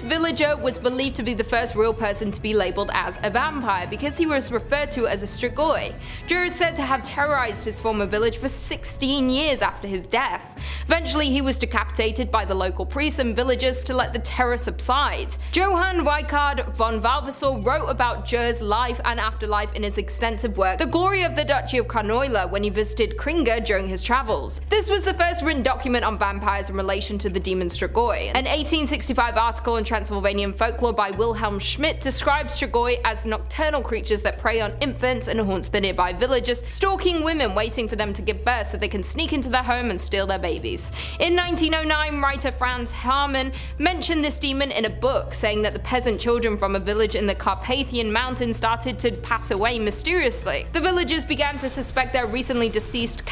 villager was believed to be the first real person to be labeled as a vampire because he was referred to as a Strigoi. Ger is said to have terrorized his former village for 16 years after his death. Eventually he was decapitated by the local priests and villagers to let the terror subside. Johann Weikard von Valvassor wrote about Ger's life and afterlife in his extensive work The Glory of the Duchy of Carnoila when he visited Kringa during his travels. This was the first written document on vampires in relation to the demon Strigoi. An 1865 article in Transylvanian folklore by Wilhelm Schmidt describes Strigoi as nocturnal creatures that prey on infants and haunts the nearby villages, stalking women waiting for them to give birth so they can sneak into their home and steal their babies. In 1909, writer Franz Harman mentioned this demon in a book, saying that the peasant children from a village in the Carpathian Mountains started to pass away mysteriously. The villagers began to suspect their recently deceased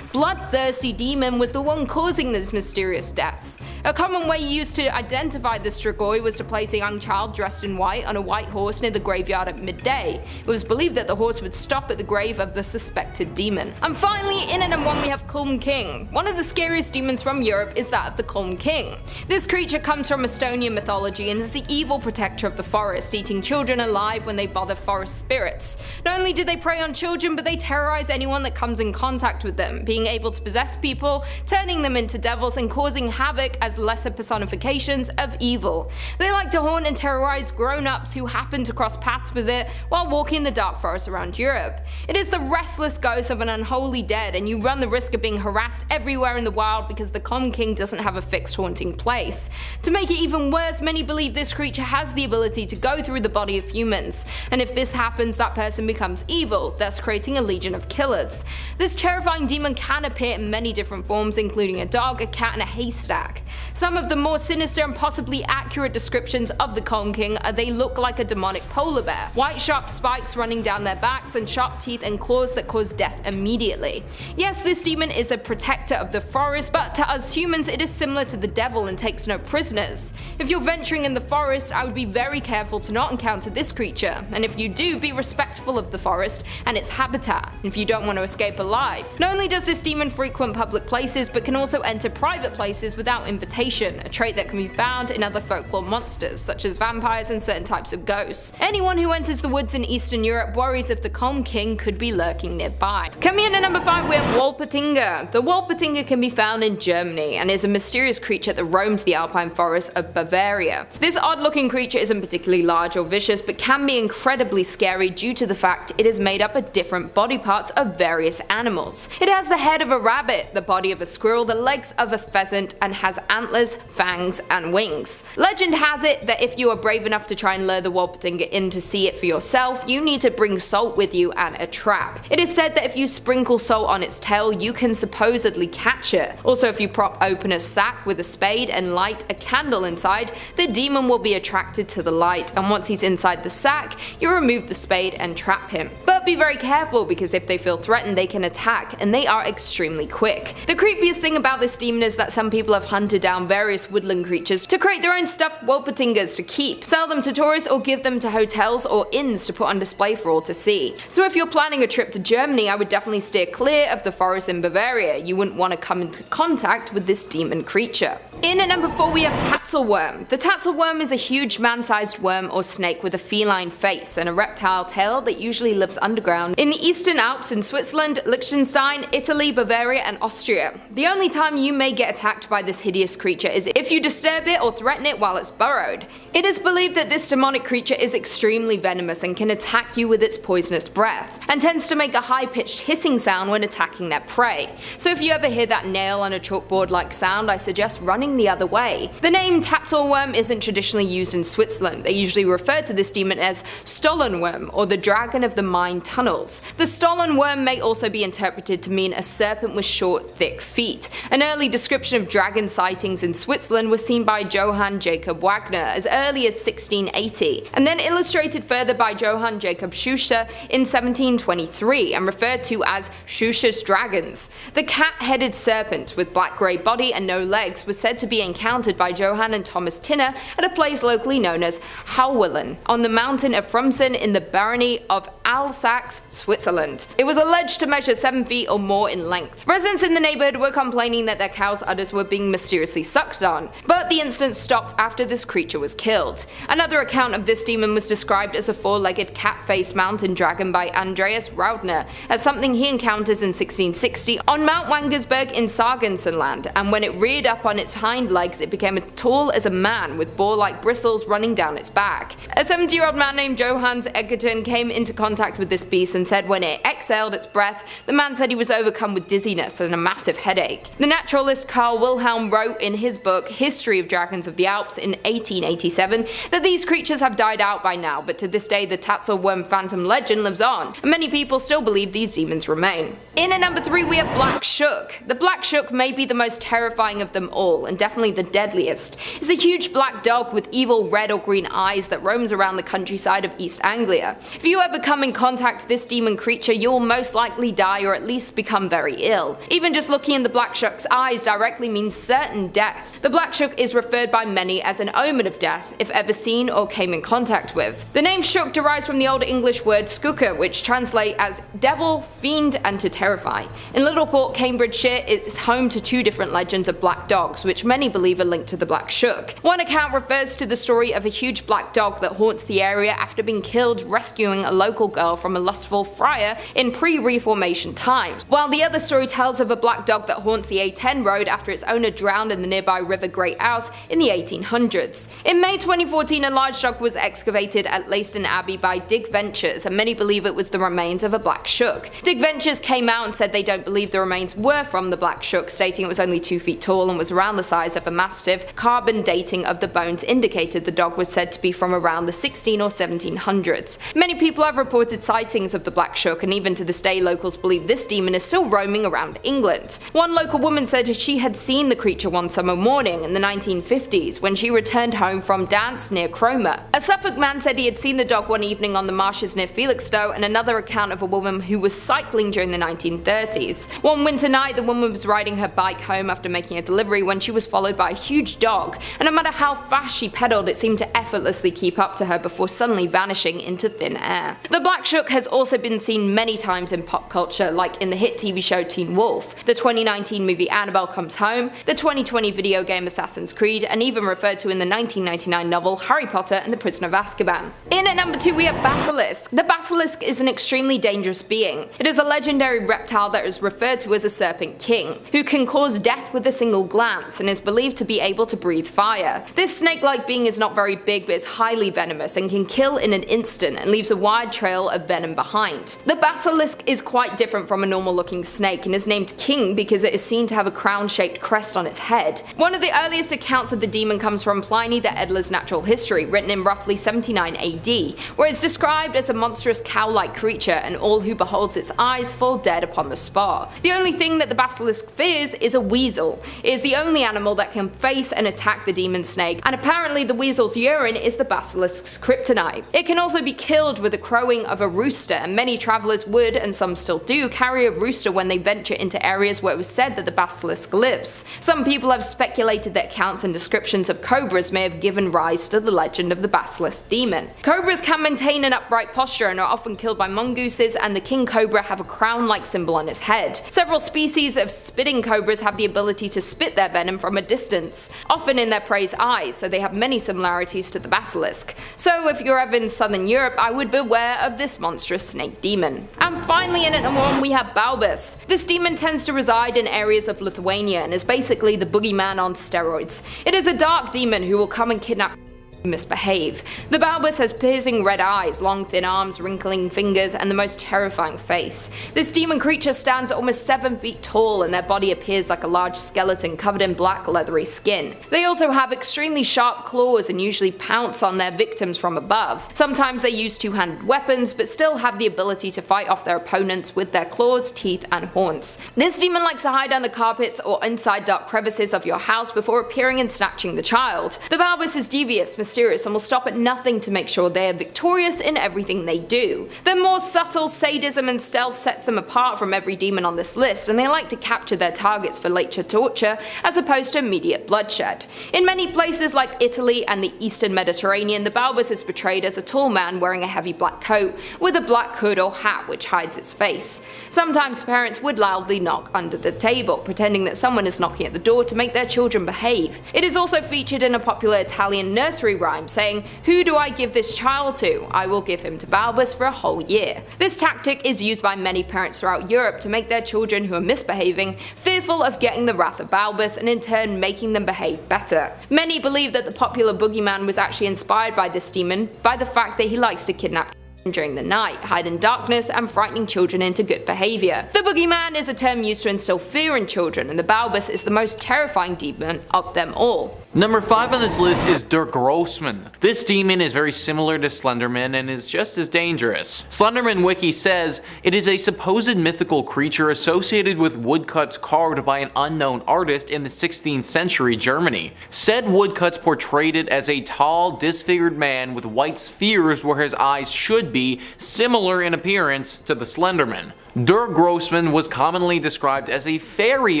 bloodthirsty demon was the one causing these mysterious deaths. A common way used to identify the Strigoi was to place a young child dressed in white on a white horse near the graveyard at midday. It was believed that the horse would stop at the grave of the suspected demon. And finally, in at number 1 we have Kulm King. One of the scariest demons from Europe is that of the Kulm King. This creature comes from Estonian mythology and is the evil protector of the forest, eating children alive when they bother forest spirits. Not only do they prey on children, but they terrorize anyone that comes in contact with them, being able to possess people, turning them into devils and causing havoc as lesser personifications of evil. They like to haunt and terrorize grown-ups who happen to cross paths with it while walking the dark forest around Europe. It is the restless ghost of an unholy dead, and you run the risk of being harassed everywhere in the wild because the Kulm King doesn't have a fixed haunting place. To make it even worse, many believe this creature has the ability to go through the body of humans, and if this happens, that person becomes evil, thus creating a legion of killers. This terrifying demon can appear in many different forms, including a dog, a cat, and a haystack. Some of the more sinister and possibly accurate descriptions of the Colm King are they look like a demonic polar bear. White sharp spikes running down their backs and sharp teeth and claws that cause death immediately. Yes, this demon is a protector of the forest, but to us humans it is similar to the devil and takes no prisoners. If you're venturing in the forest, I would be very careful to not encounter this creature, and if you do, be respectful of the forest and its habitat, if you don't want to escape alive. Not only does this demon frequent public places, but can also enter private places without invitation, a trait that can be found in other folklore monsters, such as vampires and certain types of ghosts. Anyone who enters the woods in Eastern Europe worries if the Colm King could be lurking nearby. Coming in at number 5, we have Wolpertinger. The Wolpertinger can be found in Germany and is a mysterious creature that roams the alpine forests of Bavaria. This odd-looking creature isn't particularly large or vicious, but can be incredibly scary due to the fact it is made up of different body parts of various animals. It has the head of a rabbit, the body of a squirrel, the legs of a pheasant, and has antlers, fangs, and wings. Legend has it that if you are brave enough to try and lure the Wolpertinger in to see it for yourself, you need to bring salt with you and a trap. It is said that if you sprinkle salt on its tail, you can supposedly catch it. Also, if you prop open a sack with a spade and light a candle inside, the demon will be attracted to the light, and once he's inside the sack, you remove the spade and trap him. But be very careful, because if they feel threatened, they can attack, and they are extremely quick. The creepiest thing about this demon is that some people have hunted down various woodland creatures to create their own stuffed Wolpertingers to keep, sell them to tourists, or give them to hotels or inns to put on display for all to see. So if you're planning a trip to Germany, I would definitely steer clear of the forest in Bavaria. You wouldn't want to come into contact with this demon creature. In at number 4, we have Tatzelworm. The Tatzelworm is a huge man-sized worm or snake with a feline face and a reptile tail that usually lives underground in the Eastern Alps in Switzerland, Liechtenstein, Italy, Bavaria, and Austria. The only time you may get attacked by this hideous creature is if you disturb it or threaten it while it's burrowed. It is believed that this demonic creature is extremely venomous and can attack you with its poisonous breath, and tends to make a high-pitched hissing sound when attacking their prey. So if you ever hear that nail on a chalkboard-like sound, I suggest running the other way. The name Tatzelworm isn't traditionally used in Switzerland. They usually refer to this demon as Stollenworm, or the dragon of the mine tunnels. The Stollenworm may also be interpreted to mean a serpent with short, thick feet. An early description of dragon sightings in Switzerland was seen by Johann Jacob Wagner as early as 1680, and then illustrated further by Johann Jacob Schuster in 1723 and referred to as Schuster's dragons. The cat-headed serpent with black-grey body and no legs was said to be encountered by Johann and Thomas Tinner at a place locally known as Hauwellen on the mountain of Frumsen in the barony of Alsace, Switzerland. It was alleged to measure 7 feet or more in length. Residents in the neighborhood were complaining that their cows' udders were being mysteriously sucked on, but the incident stopped after this creature was killed. Another account of this demon was described as a 4-legged cat-faced mountain dragon by Andreas Raudner as something he encounters in 1660 on Mount Wangersberg in Sargansenland, and when it reared up on its hind legs it became as tall as a man with boar-like bristles running down its back. A 70-year-old man named Johannes Egerton came into contact with this beast and said when it exhaled its breath, the man said he was overcome with dizziness and a massive headache. The naturalist Carl Wilhelm wrote in his book History of Dragons of the Alps in 1887 that these creatures have died out by now, but to this day the Tatzelworm phantom legend lives on, and many people still believe these demons remain. In at number 3 we have Black Shook. The Black Shook may be the most terrifying of them all, and definitely the deadliest. It's a huge black dog with evil red or green eyes that roams around the countryside of East Anglia. If you ever come in contact with this demon creature, you will most likely die or at least become very ill. Even just looking in the Black Shook's eyes directly means certain death. The Black Shook is referred by many as an omen of death if ever seen or came in contact with. The name Shook derives from the Old English word skuka, which translates as devil, fiend, and to terrify. In Littleport, Cambridgeshire, it's home to 2 different legends of black dogs, which many believe are linked to the Black Shook. One account refers to the story of a huge black dog that haunts the area after being killed rescuing a local girl from a lustful friar in pre-Reformation times, while the other story tells of a black dog that haunts the A10 road after its owner drowned in the nearby River Great Ouse in the 1800s. In May 2014, a large dog was excavated at Leiston Abbey by Dig Ventures, and many believe it was the remains of a Black Shook. Dig Ventures came out and said they don't believe the remains were from the Black Shook, stating it was only 2 feet tall and was around the size of a mastiff. Carbon dating of the bones indicated the dog was said to be from around the 16 or 1700s. Many people have reported reported sightings of the Black Shook, and even to this day locals believe this demon is still roaming around England. One local woman said she had seen the creature one summer morning in the 1950s when she returned home from dance near Cromer. A Suffolk man said he had seen the dog one evening on the marshes near Felixstowe, and another account of a woman who was cycling during the 1930s. One winter night, the woman was riding her bike home after making a delivery when she was followed by a huge dog, and no matter how fast she pedaled, it seemed to effortlessly keep up to her before suddenly vanishing into thin air. The Black Shook has also been seen many times in pop culture, like in the hit TV show Teen Wolf, the 2019 movie Annabelle Comes Home, the 2020 video game Assassin's Creed, and even referred to in the 1999 novel Harry Potter and the Prisoner of Azkaban. In at number 2 we have Basilisk. The Basilisk is an extremely dangerous being. It is a legendary reptile that is referred to as a serpent king, who can cause death with a single glance and is believed to be able to breathe fire. This snake-like being is not very big but is highly venomous and can kill in an instant and leaves a wide trail of venom behind. The basilisk is quite different from a normal looking snake and is named king because it is seen to have a crown-shaped crest on its head. One of the earliest accounts of the demon comes from Pliny the Elder's Natural History, written in roughly 79 AD, where it's described as a monstrous cow-like creature and all who beholds its eyes fall dead upon the spot. The only thing that the basilisk fears is a weasel. It is the only animal that can face and attack the demon snake, and apparently the weasel's urine is the basilisk's kryptonite. It can also be killed with the crowing of a rooster, and many travelers would, and some still do, carry a rooster when they venture into areas where it was said that the basilisk lives. Some people have speculated that accounts and descriptions of cobras may have given rise to the legend of the basilisk demon. Cobras can maintain an upright posture and are often killed by mongooses, and the king cobra have a crown-like symbol on its head. Several species of spitting cobras have the ability to spit their venom from a distance, often in their prey's eyes, so they have many similarities to the basilisk. So if you're ever in southern Europe, I would beware of this monstrous snake demon. And finally, in at number 1 we have Balbus. This demon tends to reside in areas of Lithuania and is basically the boogeyman on steroids. It is a dark demon who will come and kidnap misbehave. The Balbus has piercing red eyes, long thin arms, wrinkling fingers, and the most terrifying face. This demon creature stands almost 7 feet tall, and their body appears like a large skeleton covered in black leathery skin. They also have extremely sharp claws and usually pounce on their victims from above. Sometimes they use two-handed weapons, but still have the ability to fight off their opponents with their claws, teeth, and horns. This demon likes to hide under carpets or inside dark crevices of your house before appearing and snatching the child. The Balbus is devious, mysterious, and will stop at nothing to make sure they are victorious in everything they do. Their more subtle sadism and stealth sets them apart from every demon on this list, and they like to capture their targets for later torture as opposed to immediate bloodshed. In many places like Italy and the Eastern Mediterranean, the Balbus is portrayed as a tall man wearing a heavy black coat with a black hood or hat which hides its face. Sometimes parents would loudly knock under the table, pretending that someone is knocking at the door to make their children behave. It is also featured in a popular Italian nursery rhyme saying, "Who do I give this child to? I will give him to Balbus for a whole year." This tactic is used by many parents throughout Europe to make their children who are misbehaving fearful of getting the wrath of Balbus, and in turn making them behave better. Many believe that the popular boogeyman was actually inspired by this demon by the fact that he likes to kidnap during the night, hide in darkness, and frightening children into good behavior. The boogeyman is a term used to instill fear in children, and the Balbus is the most terrifying demon of them all. Number 5 on this list is Der Grossman. This demon is very similar to Slenderman and is just as dangerous. Slenderman Wiki says, it is a supposed mythical creature associated with woodcuts carved by an unknown artist in the 16th century Germany. Said woodcuts portrayed it as a tall, disfigured man with white spheres where his eyes should be, similar in appearance to the Slenderman. Der Grossman was commonly described as a fairy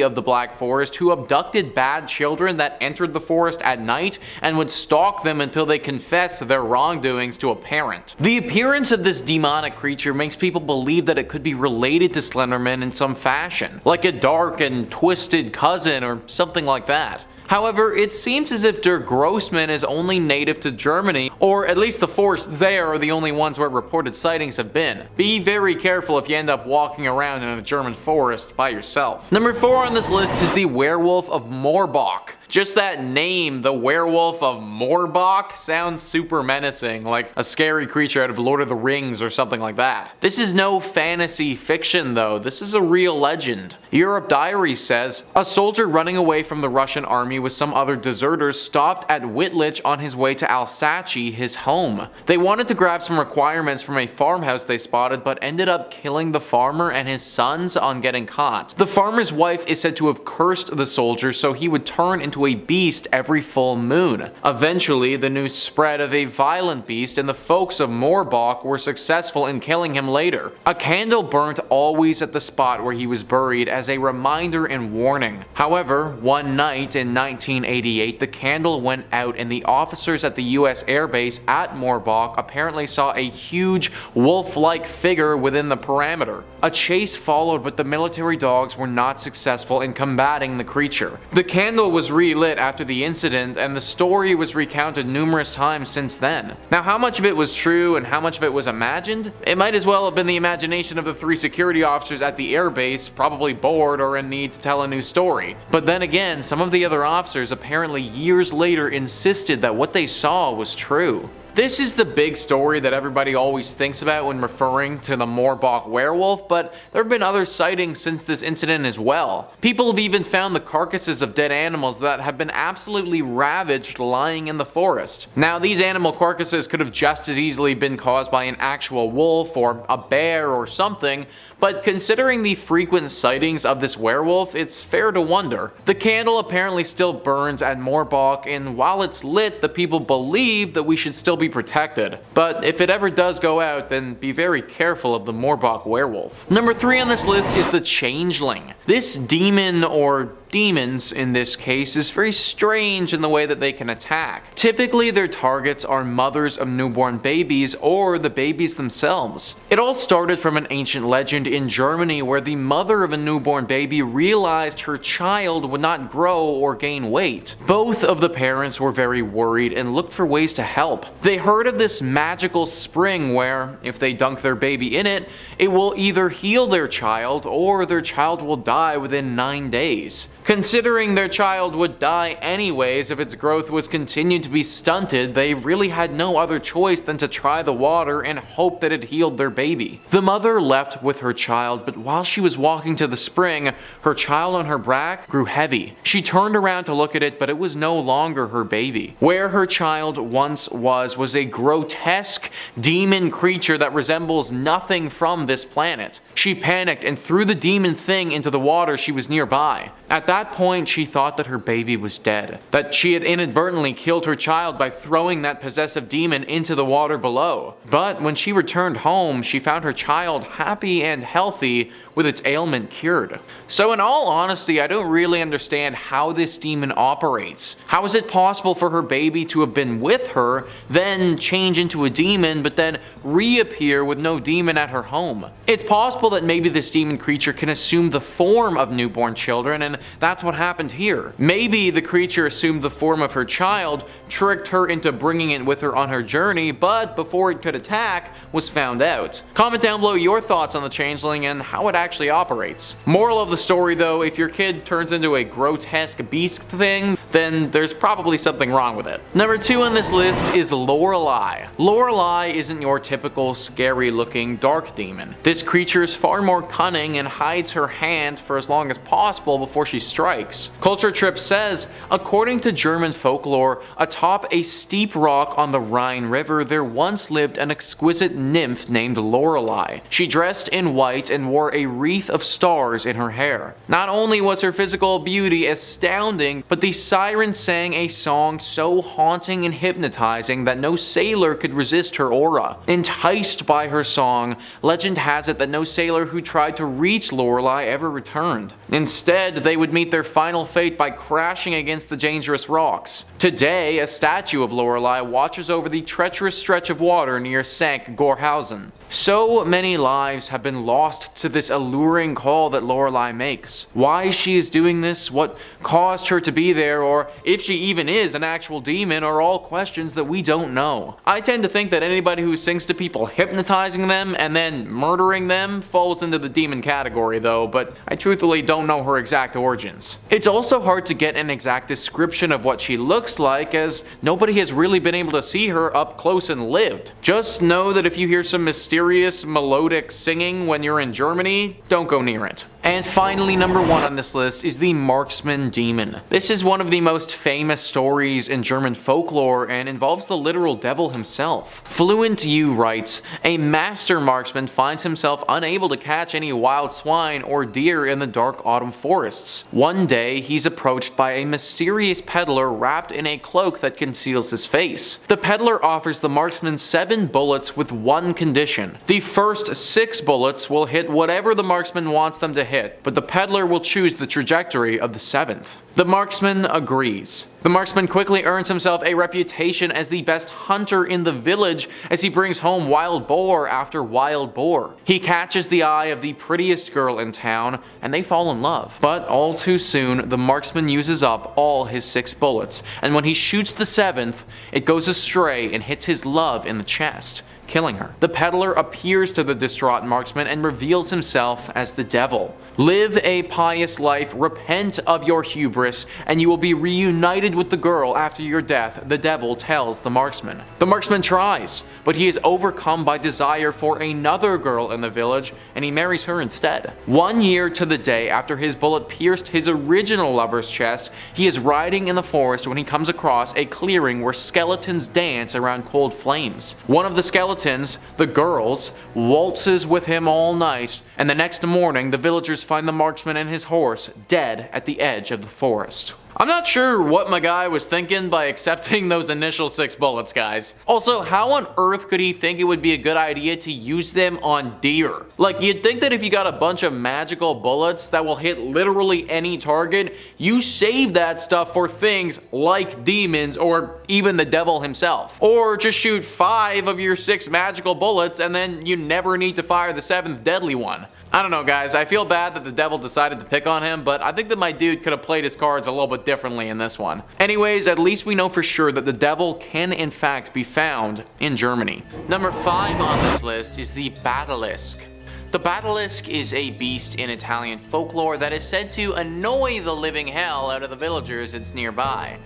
of the Black Forest who abducted bad children that entered the forest at night and would stalk them until they confessed their wrongdoings to a parent. The appearance of this demonic creature makes people believe that it could be related to Slenderman in some fashion, like a dark and twisted cousin or something like that. However, it seems as if Der Grossman is only native to Germany, or at least the forests there are the only ones where reported sightings have been. Be very careful if you end up walking around in a German forest by yourself. Number 4 on this list is the Werewolf of Morbach. Just that name, the Werewolf of Moorbach, sounds super menacing, like a scary creature out of Lord of the Rings or something like that. This is no fantasy fiction though, this is a real legend. Europe Diaries says, a soldier running away from the Russian army with some other deserters stopped at Wittlich on his way to Alsace, his home. They wanted to grab some requirements from a farmhouse they spotted, but ended up killing the farmer and his sons on getting caught. The farmer's wife is said to have cursed the soldier so he would turn into a beast every full moon. Eventually, the news spread of a violent beast, and the folks of Moorbach were successful in killing him later. A candle burnt always at the spot where he was buried as a reminder and warning. However, one night in 1988, the candle went out and the officers at the US Air Base at Moorbach apparently saw a huge wolf-like figure within the perimeter. A chase followed, but the military dogs were not successful in combating the creature. The candle was relit after the incident, and the story was recounted numerous times since then. Now, how much of it was true and how much of it was imagined? It might as well have been the imagination of the 3 security officers at the airbase, probably bored or in need to tell a new story. But then again, some of the other officers apparently years later insisted that what they saw was true. This is the big story that everybody always thinks about when referring to the Moorbach werewolf, but there have been other sightings since this incident as well. People have even found the carcasses of dead animals that have been absolutely ravaged lying in the forest. Now, these animal carcasses could have just as easily been caused by an actual wolf or a bear or something, but considering the frequent sightings of this werewolf, it's fair to wonder. The candle apparently still burns at Moorbach, and while it's lit, the people believe that we should still be protected. But if it ever does go out, then be very careful of the Moorbach werewolf. Number 3 on this list is the Changeling. This demon, or demons in this case, is very strange in the way that they can attack. Typically their targets are mothers of newborn babies or the babies themselves. It all started from an ancient legend in Germany where the mother of a newborn baby realized her child would not grow or gain weight. Both of the parents were very worried and looked for ways to help. They heard of this magical spring where, if they dunk their baby in it, it will either heal their child or their child will die within 9 days. Considering their child would die anyways if its growth was continued to be stunted, they really had no other choice than to try the water and hope that it healed their baby. The mother left with her child, but while she was walking to the spring, her child on her back grew heavy. She turned around to look at it, but it was no longer her baby. Where her child once was a grotesque demon creature that resembles nothing from this planet. She panicked and threw the demon thing into the water she was nearby. At that point, she thought that her baby was dead, that she had inadvertently killed her child by throwing that possessive demon into the water below. But when she returned home, she found her child happy and healthy with its ailment cured. So in all honesty, I don't really understand how this demon operates. How is it possible for her baby to have been with her, then change into a demon, but then reappear with no demon at her home? It's possible that maybe this demon creature can assume the form of newborn children, and that's what happened here. Maybe the creature assumed the form of her child, tricked her into bringing it with her on her journey, but before it could attack, was found out. Comment down below your thoughts on the Changeling and how it actually operates. Moral of the story though, if your kid turns into a grotesque beast thing, then there's probably something wrong with it. Number 2 on this list is Lorelei. Lorelei isn't your typical scary looking dark demon. This creature is far more cunning and hides her hand for as long as possible before she strikes. Culture Trip says, according to German folklore, atop a steep rock on the Rhine River there once lived an exquisite nymph named Lorelei. She dressed in white and wore a wreath of stars in her hair. Not only was her physical beauty astounding, but the siren sang a song so haunting and hypnotizing that no sailor could resist her aura. Enticed by her song, legend has it that no sailor who tried to reach Lorelei ever returned. Instead, they would meet their final fate by crashing against the dangerous rocks. Today, a statue of Lorelei watches over the treacherous stretch of water near Sankt Gorhausen. So many lives have been lost to this alluring call that Lorelei makes. Why she is doing this, what caused her to be there, or or if she even is an actual demon are all questions that we don't know. I tend to think that anybody who sings to people hypnotizing them and then murdering them falls into the demon category though, but I truthfully don't know her exact origins. It's also hard to get an exact description of what she looks like, as nobody has really been able to see her up close and lived. Just know that if you hear some mysterious melodic singing when you're in Germany, don't go near it. And finally, number 1 on this list is the marksman demon. This is one of the most famous stories in German folklore and involves the literal devil himself. Fluent U writes, a master marksman finds himself unable to catch any wild swine or deer in the dark autumn forests. One day, he's approached by a mysterious peddler wrapped in a cloak that conceals his face. The peddler offers the marksman 7 bullets with one condition. The first 6 bullets will hit whatever the marksman wants them to hit, but the peddler will choose the trajectory of the 7th. The marksman agrees. The marksman quickly earns himself a reputation as the best hunter in the village as he brings home wild boar after wild boar. He catches the eye of the prettiest girl in town and they fall in love. But all too soon, the marksman uses up all his 6 bullets, and when he shoots the 7th, it goes astray and hits his love in the chest, killing her. The peddler appears to the distraught marksman and reveals himself as the devil. Live a pious life, repent of your hubris, and you will be reunited with the girl after your death, the devil tells the marksman. The marksman tries, but he is overcome by desire for another girl in the village, and he marries her instead. 1 year to the day after his bullet pierced his original lover's chest, he is riding in the forest when he comes across a clearing where skeletons dance around cold flames. One of the skeletons, the girl's, waltzes with him all night, and the next morning the villagers find the marksman and his horse dead at the edge of the forest. I'm not sure what my guy was thinking by accepting those initial 6 bullets, guys. Also, how on earth could he think it would be a good idea to use them on deer? Like, you'd think that if you got a bunch of magical bullets that will hit literally any target, you save that stuff for things like demons or even the devil himself. Or just shoot 5 of your 6 magical bullets and then you never need to fire the 7th deadly one. I don't know, guys, I feel bad that the devil decided to pick on him, but I think that my dude could have played his cards a little bit differently in this one. Anyways, at least we know for sure that the devil can in fact be found in Germany. Number 5 on this list is the basilisk. The basilisk is a beast in Italian folklore that is said to annoy the living hell out of the villagers it's nearby.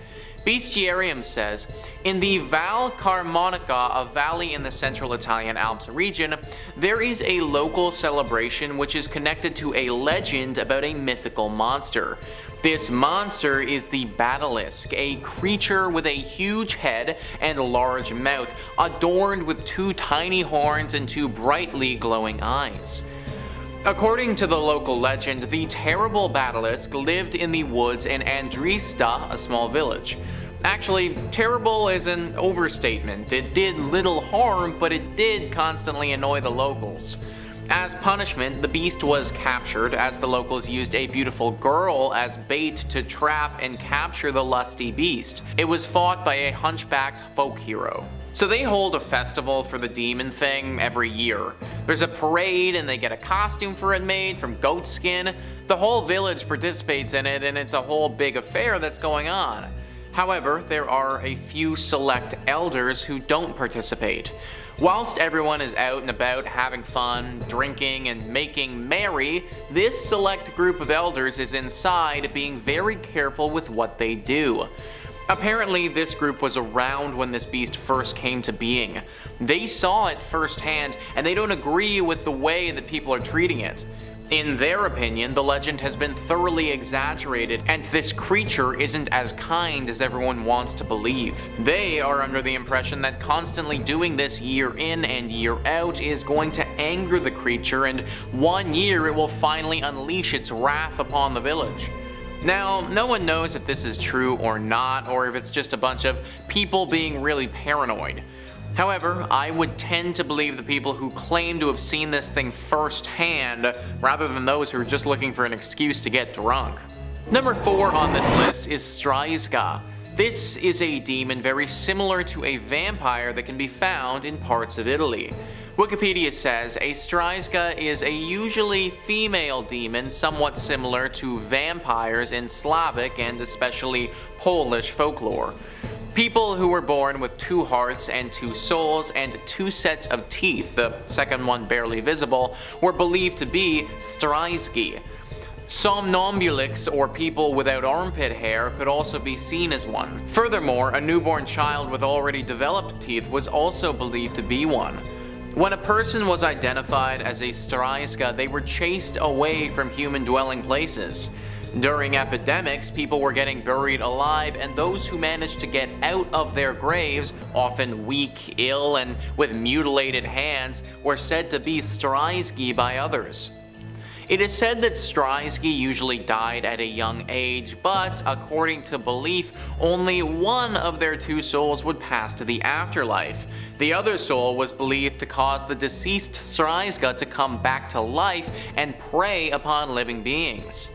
Bestiarium says, in the Val Carmonica, a valley in the central Italian Alps region, there is a local celebration which is connected to a legend about a mythical monster. This monster is the basilisk, a creature with a huge head and large mouth, adorned with 2 tiny horns and 2 brightly glowing eyes. According to the local legend, the terrible basilisk lived in the woods in Andrista, a small village. Actually, terrible is an overstatement. It did little harm, but it did constantly annoy the locals. As punishment, the beast was captured as the locals used a beautiful girl as bait to trap and capture the lusty beast. It was fought by a hunchbacked folk hero. So they hold a festival for the demon thing every year. There's a parade and they get a costume for it made from goat skin. The whole village participates in it and it's a whole big affair that's going on. However, there are a few select elders who don't participate. Whilst everyone is out and about having fun, drinking, and making merry, this select group of elders is inside being very careful with what they do. Apparently, this group was around when this beast first came to being. They saw it firsthand, and they don't agree with the way that people are treating it. In their opinion, the legend has been thoroughly exaggerated, and this creature isn't as kind as everyone wants to believe. They are under the impression that constantly doing this year in and year out is going to anger the creature, and one year it will finally unleash its wrath upon the village. Now, no one knows if this is true or not, or if it's just a bunch of people being really paranoid. However, I would tend to believe the people who claim to have seen this thing firsthand, rather than those who are just looking for an excuse to get drunk. Number 4 on this list is Stryska. This is a demon very similar to a vampire that can be found in parts of Italy. Wikipedia says a Stryzga is a usually female demon somewhat similar to vampires in Slavic and especially Polish folklore. People who were born with 2 hearts and 2 souls and 2 sets of teeth, the second one barely visible, were believed to be Stryzgi. Somnambulics, or people without armpit hair, could also be seen as one. Furthermore, a newborn child with already developed teeth was also believed to be one. When a person was identified as a Stryzga, they were chased away from human dwelling places. During epidemics, people were getting buried alive, and those who managed to get out of their graves, often weak, ill, and with mutilated hands, were said to be Stryzgi by others. It is said that Stryzgi usually died at a young age, but according to belief, only one of their 2 souls would pass to the afterlife. The other soul was believed to cause the deceased Stryzga to come back to life and prey upon living beings.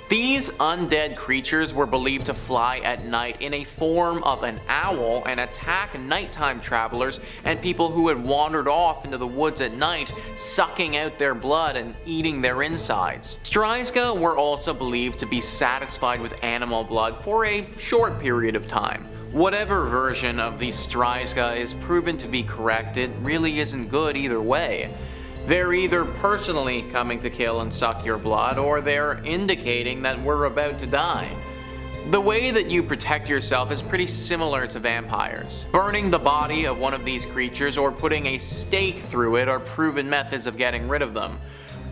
These undead creatures were believed to fly at night in a form of an owl and attack nighttime travelers and people who had wandered off into the woods at night, sucking out their blood and eating their insides. Stryzga were also believed to be satisfied with animal blood for a short period of time. Whatever version of the Stryzga is proven to be correct, it really isn't good either way. They're either personally coming to kill and suck your blood, or they're indicating that we're about to die. The way that you protect yourself is pretty similar to vampires. Burning the body of one of these creatures or putting a stake through it are proven methods of getting rid of them.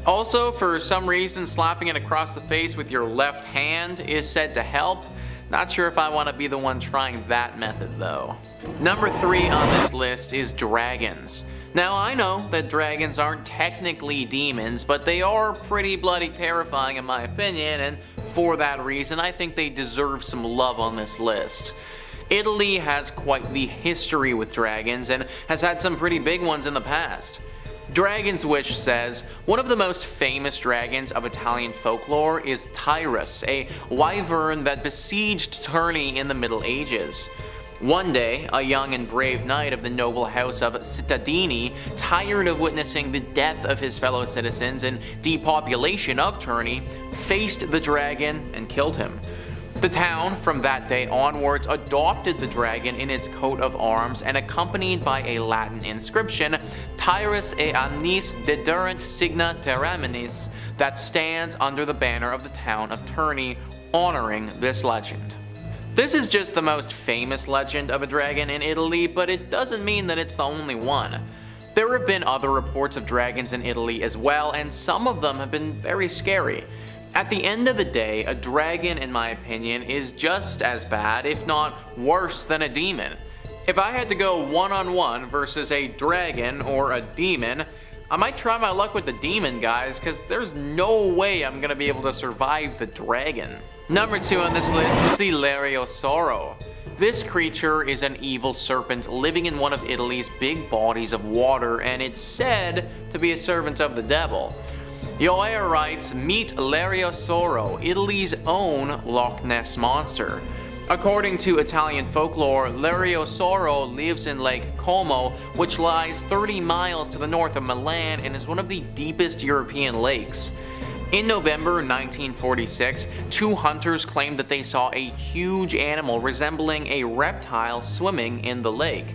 Also, for some reason, slapping it across the face with your left hand is said to help. Not sure if I want to be the one trying that method though. Number 3 on this list is dragons. Now I know that dragons aren't technically demons, but they are pretty bloody terrifying in my opinion, and for that reason I think they deserve some love on this list. Italy has quite the history with dragons and has had some pretty big ones in the past. Dragon's Wish says, one of the most famous dragons of Italian folklore is Tyrus, a wyvern that besieged Terni in the Middle Ages. One day, a young and brave knight of the noble house of Cittadini, tired of witnessing the death of his fellow citizens and depopulation of Terni, faced the dragon and killed him. The town, from that day onwards, adopted the dragon in its coat of arms and accompanied by a Latin inscription, Tyrus e annis dederent signa terraminis, that stands under the banner of the town of Terni, honoring this legend. This is just the most famous legend of a dragon in Italy, but it doesn't mean that it's the only one. There have been other reports of dragons in Italy as well, and some of them have been very scary. At the end of the day, a dragon, in my opinion, is just as bad, if not worse, than a demon. If I had to go one-on-one versus a dragon or a demon, I might try my luck with the demon, guys, because there's no way I'm going to be able to survive the dragon. Number 2 on this list is the Lariosoro. This creature is an evil serpent living in one of Italy's big bodies of water, and it's said to be a servant of the devil. Yoair writes, meet Lariosoro, Italy's own Loch Ness monster. According to Italian folklore, Lariosoro lives in Lake Como, which lies 30 miles to the north of Milan and is one of the deepest European lakes. In November 1946, 2 hunters claimed that they saw a huge animal resembling a reptile swimming in the lake.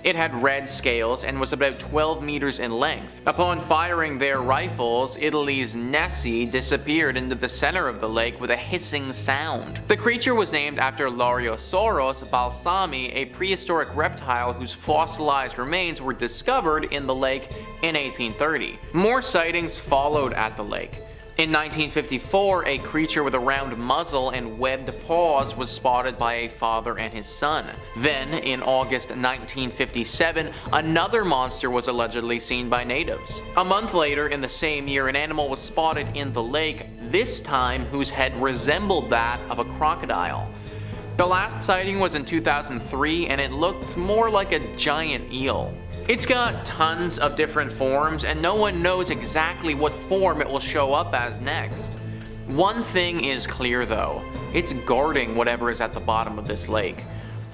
It had red scales and was about 12 meters in length. Upon firing their rifles, Italy's Nessie disappeared into the center of the lake with a hissing sound. The creature was named after Lariosauros balsami, a prehistoric reptile whose fossilized remains were discovered in the lake in 1830. More sightings followed at the lake. In 1954, a creature with a round muzzle and webbed paws was spotted by a father and his son. Then, in August 1957, another monster was allegedly seen by natives. A month later, in the same year, an animal was spotted in the lake, this time whose head resembled that of a crocodile. The last sighting was in 2003, and it looked more like a giant eel. It's got tons of different forms, and no one knows exactly what form it will show up as next. One thing is clear though, it's guarding whatever is at the bottom of this lake.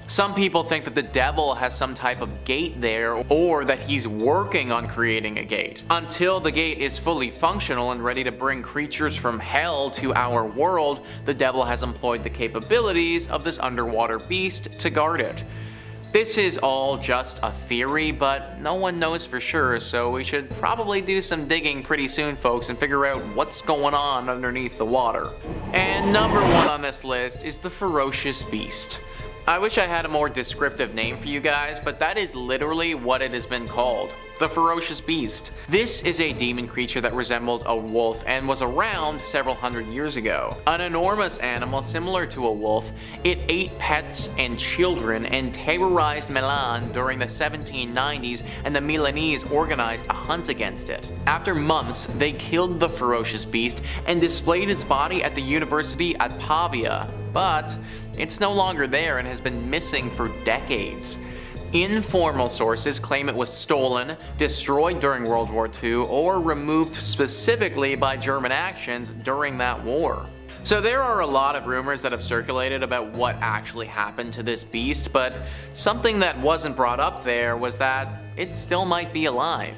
Some people think that the devil has some type of gate there, or that he's working on creating a gate. Until the gate is fully functional and ready to bring creatures from hell to our world, the devil has employed the capabilities of this underwater beast to guard it. This is all just a theory, but no one knows for sure, so we should probably do some digging pretty soon, folks, and figure out what's going on underneath the water. And number 1 on this list is the ferocious beast. I wish I had a more descriptive name for you guys, but that is literally what it has been called. The ferocious beast. This is a demon creature that resembled a wolf and was around several hundred years ago. An enormous animal similar to a wolf, it ate pets and children and terrorized Milan during the 1790s, and the Milanese organized a hunt against it. After months, they killed the ferocious beast and displayed its body at the university at Pavia, but it's no longer there and has been missing for decades. Informal sources claim it was stolen, destroyed during World War II, or removed specifically by German actions during that war. So there are a lot of rumors that have circulated about what actually happened to this beast, but something that wasn't brought up there was that it still might be alive.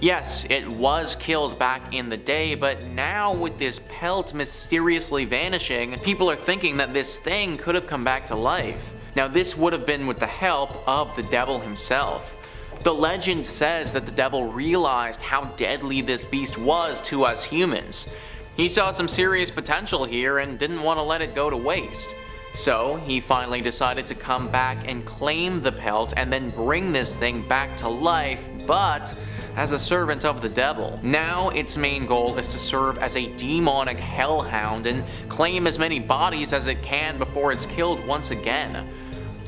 Yes, it was killed back in the day, but now with this pelt mysteriously vanishing, people are thinking that this thing could have come back to life. Now this would have been with the help of the devil himself. The legend says that the devil realized how deadly this beast was to us humans. He saw some serious potential here and didn't want to let it go to waste. So he finally decided to come back and claim the pelt and then bring this thing back to life, but as a servant of the devil. Now its main goal is to serve as a demonic hellhound and claim as many bodies as it can before it's killed once again.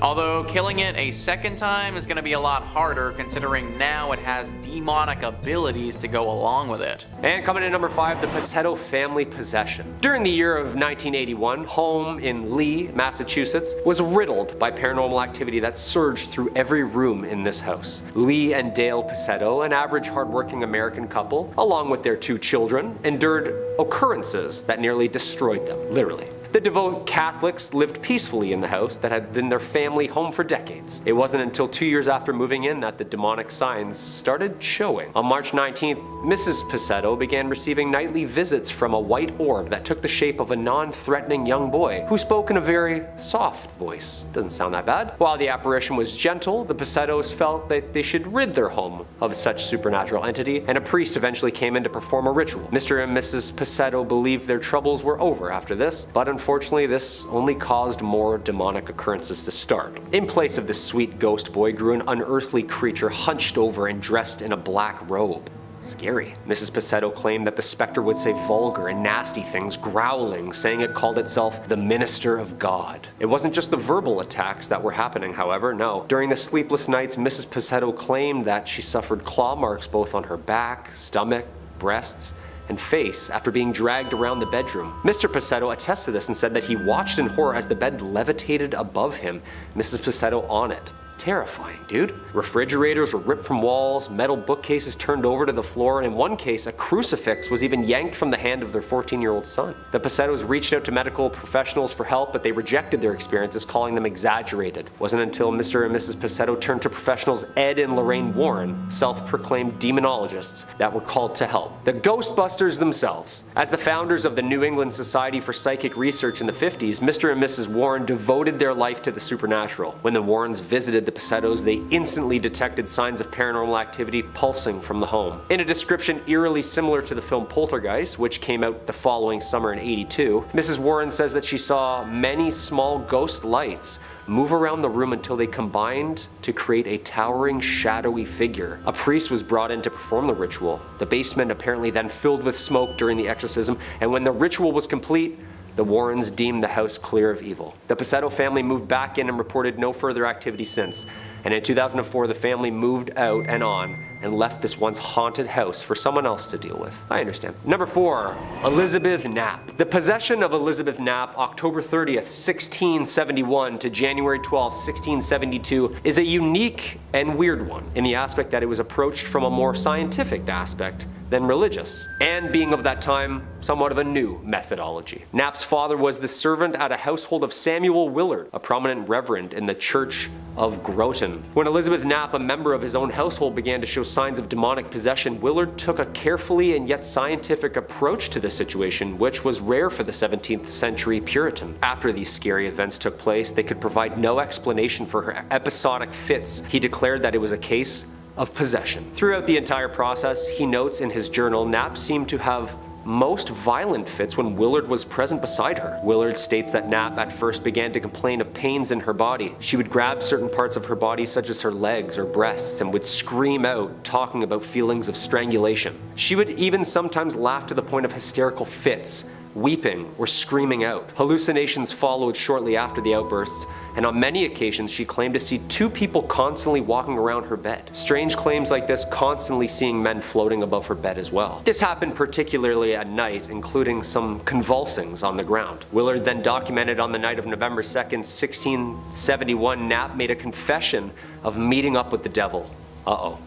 Although killing it a second time is going to be a lot harder, considering now it has demonic abilities to go along with it. And coming in number 5, the Picetto family possession. During the year of 1981, home in Lee, Massachusetts, was riddled by paranormal activity that surged through every room in this house. Louis and Dale Picetto, an average hardworking American couple, along with their 2 children, endured occurrences that nearly destroyed them, literally. The devout Catholics lived peacefully in the house that had been their family home for decades. It wasn't until 2 years after moving in that the demonic signs started showing. On March 19th, Mrs. Picetto began receiving nightly visits from a white orb that took the shape of a non-threatening young boy who spoke in a very soft voice. Doesn't sound that bad. While the apparition was gentle, the Picettos felt that they should rid their home of such supernatural entity, and a priest eventually came in to perform a ritual. Mr. and Mrs. Picetto believed their troubles were over after this, but unfortunately, this only caused more demonic occurrences to start. In place of this sweet ghost boy grew an unearthly creature hunched over and dressed in a black robe. Scary. Mrs. Picetto claimed that the specter would say vulgar and nasty things, growling, saying it called itself the Minister of God. It wasn't just the verbal attacks that were happening, however, no. During the sleepless nights, Mrs. Picetto claimed that she suffered claw marks both on her back, stomach, breasts, and face after being dragged around the bedroom. Mr. Picetto attests to this and said that he watched in horror as the bed levitated above him, Mrs. Picetto on it. Terrifying, dude. Refrigerators were ripped from walls, metal bookcases turned over to the floor, and in one case, a crucifix was even yanked from the hand of their 14-year-old son. The Picettos reached out to medical professionals for help, but they rejected their experiences, calling them exaggerated. It wasn't until Mr. and Mrs. Picetto turned to professionals Ed and Lorraine Warren, self-proclaimed demonologists, that were called to help. The Ghostbusters themselves. As the founders of the New England Society for Psychic Research in the 50s, Mr. and Mrs. Warren devoted their life to the supernatural. When the Warrens visited the Picettos, they instantly detected signs of paranormal activity pulsing from the home. In a description eerily similar to the film Poltergeist, which came out the following summer in '82, Mrs. Warren says that she saw many small ghost lights move around the room until they combined to create a towering, shadowy figure. A priest was brought in to perform the ritual. The basement apparently then filled with smoke during the exorcism, and when the ritual was complete, the Warrens deemed the house clear of evil. The Picetto family moved back in and reported no further activity since. and in 2004 the family moved out and on and left this once haunted house for someone else to deal with. I understand. Number 4. Elizabeth Knapp. The possession of Elizabeth Knapp, October 30th, 1671 to January 12th, 1672, is a unique and weird one in the aspect that it was approached from a more scientific aspect than religious, and being of that time, somewhat of a new methodology. Knapp's father was the servant at a household of Samuel Willard, a prominent reverend in the Church of Groton. When Elizabeth Knapp, a member of his own household, began to show signs of demonic possession, Willard took a carefully and yet scientific approach to the situation, which was rare for the 17th century Puritan. After these scary events took place, they could provide no explanation for her episodic fits. He declared that it was a case of possession. Throughout the entire process, he notes in his journal, Knapp seemed to have most violent fits when Willard was present beside her. Willard states that Knapp at first began to complain of pains in her body. She would grab certain parts of her body such as her legs or breasts and would scream out, talking about feelings of strangulation. She would even sometimes laugh to the point of hysterical fits, weeping or screaming out. Hallucinations followed shortly after the outbursts, and on many occasions she claimed to see 2 people constantly walking around her bed. Strange claims like this constantly seeing men floating above her bed as well. This happened particularly at night, including some convulsings on the ground. Willard then documented on the night of November 2nd, 1671, Knapp made a confession of meeting up with the devil. Uh-oh.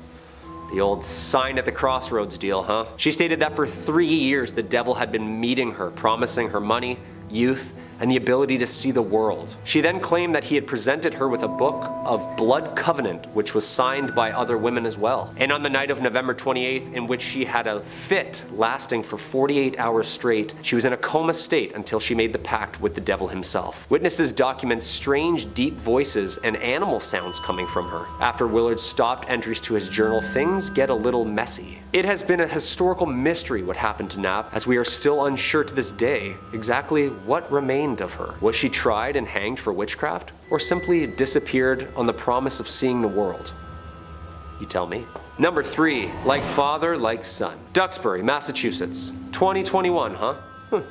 The old sign at the crossroads deal, huh? She stated that for 3 years the devil had been meeting her, promising her money, youth, and the ability to see the world. She then claimed that he had presented her with a book of blood covenant, which was signed by other women as well. And on the night of November 28th, in which she had a fit lasting for 48 hours straight, she was in a coma state until she made the pact with the devil himself. Witnesses document strange, deep voices and animal sounds coming from her. After Willard stopped entries to his journal, things get a little messy. It has been a historical mystery what happened to Knapp, as we are still unsure to this day exactly what remained of her. Was she tried and hanged for witchcraft, or simply disappeared on the promise of seeing the world? You tell me. Number 3, like father, like son. Duxbury, Massachusetts. 2021, huh?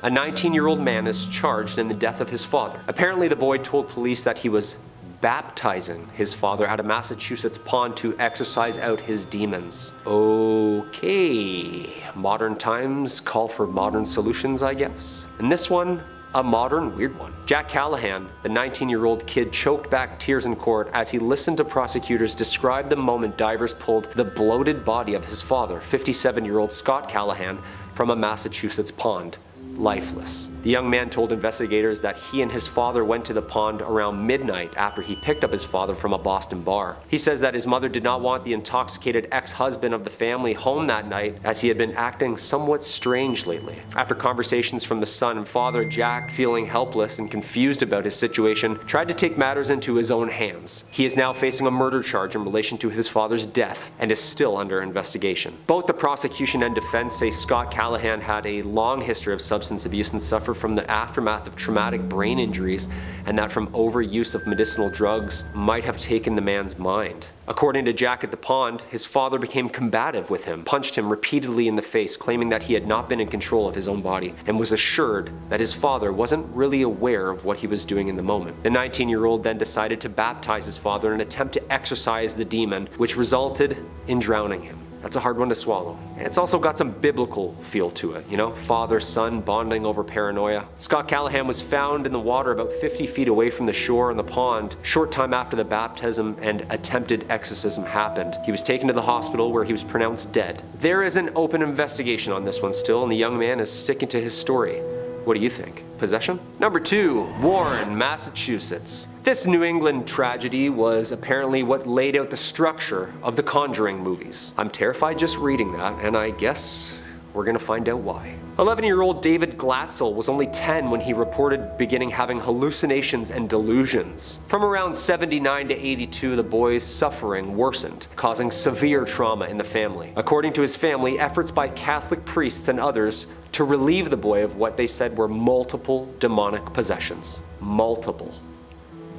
A 19-year-old man is charged in the death of his father. Apparently the boy told police that he was baptizing his father at a Massachusetts pond to exorcise out his demons. Okay, modern times call for modern solutions, I guess. And this one, a modern weird one. Jack Callahan, the 19-year-old kid, choked back tears in court as he listened to prosecutors describe the moment divers pulled the bloated body of his father, 57-year-old Scott Callahan, from a Massachusetts pond, lifeless. The young man told investigators that he and his father went to the pond around midnight after he picked up his father from a Boston bar. He says that his mother did not want the intoxicated ex-husband of the family home that night, as he had been acting somewhat strange lately. After conversations from the son and father, Jack, feeling helpless and confused about his situation, tried to take matters into his own hands. He is now facing a murder charge in relation to his father's death and is still under investigation. Both the prosecution and defense say Scott Callahan had a long history of substance abuse and suffered from the aftermath of traumatic brain injuries, and that from overuse of medicinal drugs might have taken the man's mind. According to Jack at the pond, his father became combative with him, punched him repeatedly in the face, claiming that he had not been in control of his own body, and was assured that his father wasn't really aware of what he was doing in the moment. The 19-year-old then decided to baptize his father in an attempt to exorcise the demon, which resulted in drowning him. That's a hard one to swallow. It's also got some biblical feel to it, you know? Father, son, bonding over paranoia. Scott Callahan was found in the water about 50 feet away from the shore in the pond, short time after the baptism and attempted exorcism happened. He was taken to the hospital where he was pronounced dead. There is an open investigation on this one still, and the young man is sticking to his story. What do you think? Possession? Number 2, Warren, Massachusetts. This New England tragedy was apparently what laid out the structure of the Conjuring movies. I'm terrified just reading that, and I guess we're gonna find out why. 11-year-old David Glatzel was only 10 when he reported beginning having hallucinations and delusions. From around 79 to 82, the boy's suffering worsened, causing severe trauma in the family. According to his family, efforts by Catholic priests and others to relieve the boy of what they said were multiple demonic possessions. Multiple.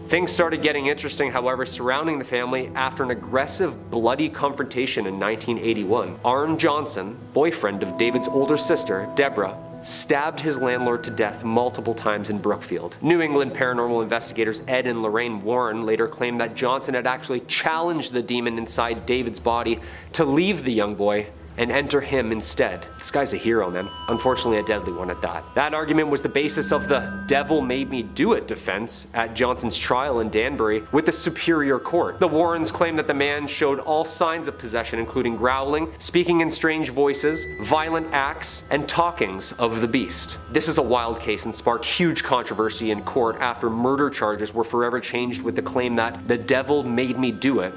Things started getting interesting, however, surrounding the family after an aggressive, bloody confrontation in 1981. Arn Johnson, boyfriend of David's older sister, Deborah, stabbed his landlord to death multiple times in Brookfield. New England paranormal investigators Ed and Lorraine Warren later claimed that Johnson had actually challenged the demon inside David's body to leave the young boy and enter him instead. This guy's a hero, man. Unfortunately, a deadly one at that. That argument was the basis of the devil made me do it defense at Johnson's trial in Danbury with the Superior Court. The Warrens claimed that the man showed all signs of possession, including growling, speaking in strange voices, violent acts, and talkings of the beast. This is a wild case and sparked huge controversy in court after murder charges were forever changed with the claim that the devil made me do it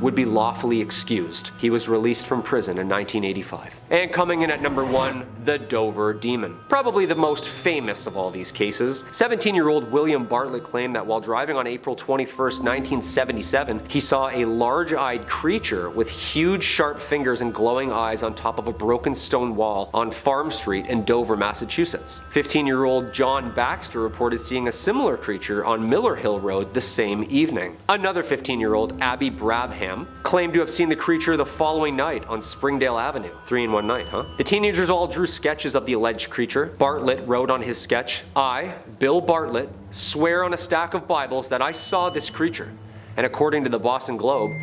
would be lawfully excused. He was released from prison in 1985. And coming in at number 1, the Dover Demon. Probably the most famous of all these cases. 17-year-old William Bartlett claimed that while driving on April 21st, 1977, he saw a large-eyed creature with huge sharp fingers and glowing eyes on top of a broken stone wall on Farm Street in Dover, Massachusetts. 15-year-old John Baxter reported seeing a similar creature on Miller Hill Road the same evening. Another 15-year-old, Abby Brabham, claimed to have seen the creature the following night on Springdale Avenue. 3 in 1 night, huh? The teenagers all drew sketches of the alleged creature. Bartlett wrote on his sketch, "I, Bill Bartlett, swear on a stack of Bibles that I saw this creature." And according to the Boston Globe,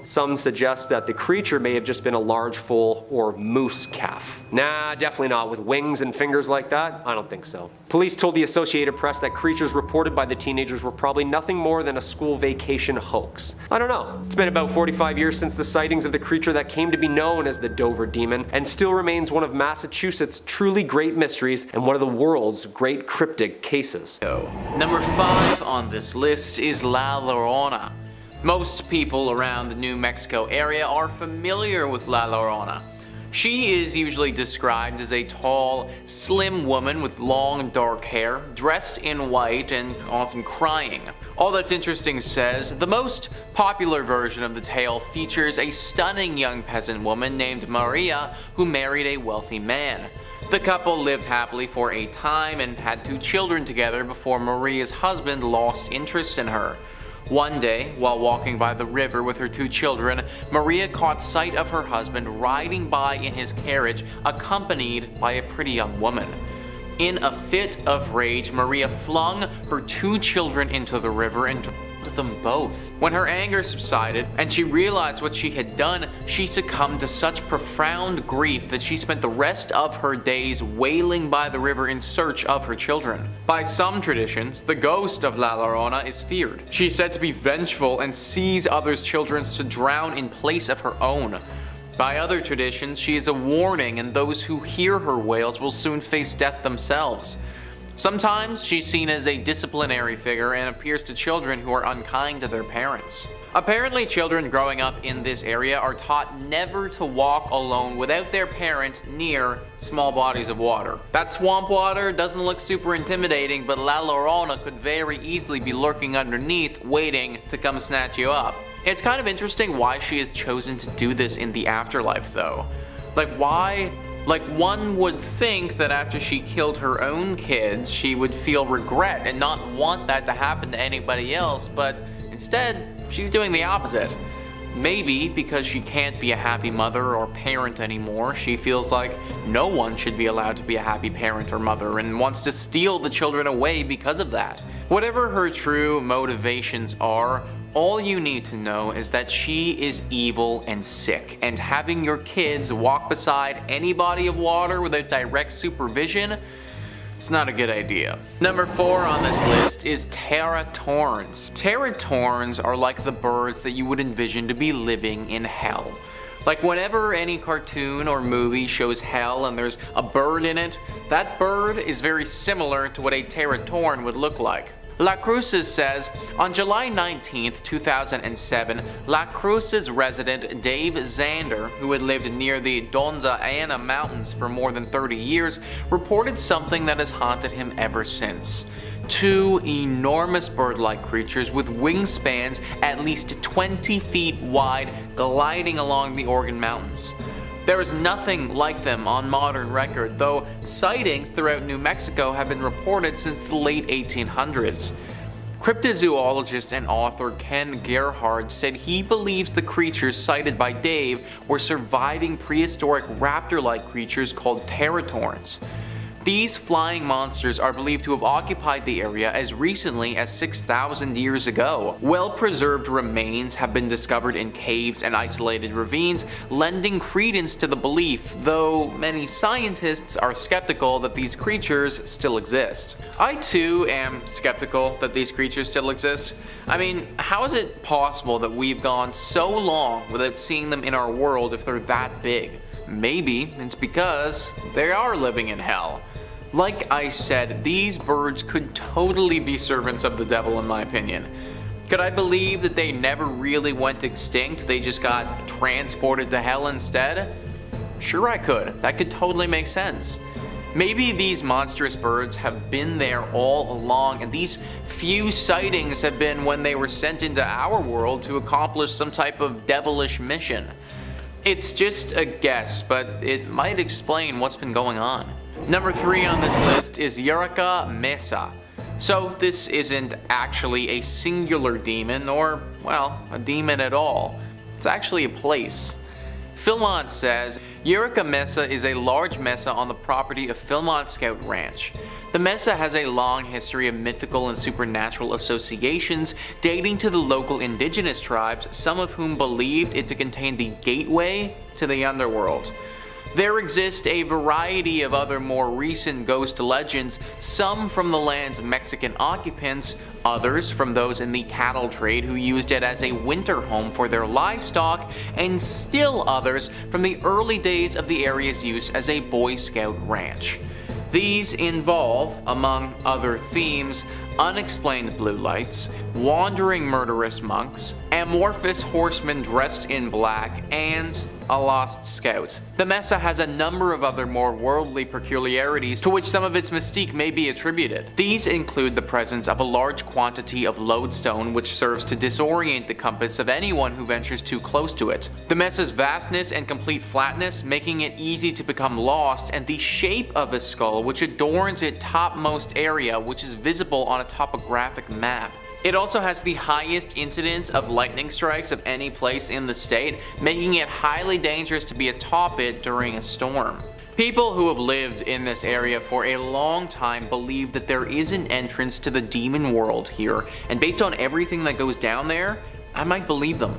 some suggest that the creature may have just been a large foal or moose calf. Nah, definitely not. With wings and fingers like that, I don't think so. Police told the Associated Press that creatures reported by the teenagers were probably nothing more than a school vacation hoax. I don't know. It's been about 45 years since the sightings of the creature that came to be known as the Dover Demon, and still remains one of Massachusetts' truly great mysteries and one of the world's great cryptid cases. Number 5 on this list is La Llorona. Most people around the New Mexico area are familiar with La Llorona. She is usually described as a tall, slim woman with long dark hair, dressed in white and often crying. All That's Interesting says the most popular version of the tale features a stunning young peasant woman named Maria who married a wealthy man. The couple lived happily for a time and had 2 children together before Maria's husband lost interest in her. One day, while walking by the river with her 2 children, Maria caught sight of her husband riding by in his carriage, accompanied by a pretty young woman. In a fit of rage, Maria flung her 2 children into the river and drowned them both. When her anger subsided and she realized what she had done, she succumbed to such profound grief that she spent the rest of her days wailing by the river in search of her children. By some traditions, the ghost of La Llorona is feared. She is said to be vengeful and seize others' children to drown in place of her own. By other traditions, she is a warning, and those who hear her wails will soon face death themselves. Sometimes she's seen as a disciplinary figure and appears to children who are unkind to their parents. Apparently, children growing up in this area are taught never to walk alone without their parents near small bodies of water. That swamp water doesn't look super intimidating, but La Llorona could very easily be lurking underneath, waiting to come snatch you up. It's kind of interesting why she has chosen to do this in the afterlife, though. Why? One would think that after she killed her own kids, she would feel regret and not want that to happen to anybody else, but instead, she's doing the opposite. Maybe because she can't be a happy mother or parent anymore, she feels like no one should be allowed to be a happy parent or mother and wants to steal the children away because of that. Whatever her true motivations are, all you need to know is that she is evil and sick, and having your kids walk beside any body of water without direct supervision, it's not a good idea. Number 4 on this list is Teratorns. Teratorns are like the birds that you would envision to be living in hell. Whenever any cartoon or movie shows hell and there's a bird in it, that bird is very similar to what a Teratorn would look like. La Cruces says, on July 19th, 2007, La Cruces resident Dave Zander, who had lived near the Donza Ana Mountains for more than 30 years, reported something that has haunted him ever since. 2 enormous bird-like creatures with wingspans at least 20 feet wide gliding along the Organ Mountains. There is nothing like them on modern record, though sightings throughout New Mexico have been reported since the late 1800s. Cryptozoologist and author Ken Gerhard said he believes the creatures cited by Dave were surviving prehistoric raptor-like creatures called teratorns. These flying monsters are believed to have occupied the area as recently as 6,000 years ago. Well-preserved remains have been discovered in caves and isolated ravines, lending credence to the belief, though many scientists are skeptical that these creatures still exist. I too am skeptical that these creatures still exist. I mean, how is it possible that we've gone so long without seeing them in our world if they're that big? Maybe it's because they are living in hell. Like I said, these birds could totally be servants of the devil in my opinion. Could I believe that they never really went extinct, they just got transported to hell instead? Sure I could, that could totally make sense. Maybe these monstrous birds have been there all along, and these few sightings have been when they were sent into our world to accomplish some type of devilish mission. It's just a guess, but it might explain what's been going on. Number 3 on this list is Eureka Mesa. So this isn't actually a singular demon or, well, a demon at all. It's actually a place. Philmont says, Eureka Mesa is a large mesa on the property of Philmont Scout Ranch. The mesa has a long history of mythical and supernatural associations dating to the local indigenous tribes, some of whom believed it to contain the gateway to the underworld. There exist a variety of other more recent ghost legends, some from the land's Mexican occupants, others from those in the cattle trade who used it as a winter home for their livestock, and still others from the early days of the area's use as a Boy Scout ranch. These involve, among other themes, unexplained blue lights, wandering murderous monks, amorphous horsemen dressed in black, and a lost scout. The mesa has a number of other more worldly peculiarities to which some of its mystique may be attributed. These include the presence of a large quantity of lodestone which serves to disorient the compass of anyone who ventures too close to it, the mesa's vastness and complete flatness making it easy to become lost, and the shape of a skull which adorns its topmost area which is visible on a topographic map. It also has the highest incidence of lightning strikes of any place in the state, making it highly dangerous to be atop it during a storm. People who have lived in this area for a long time believe that there is an entrance to the demon world here, and based on everything that goes down there, I might believe them.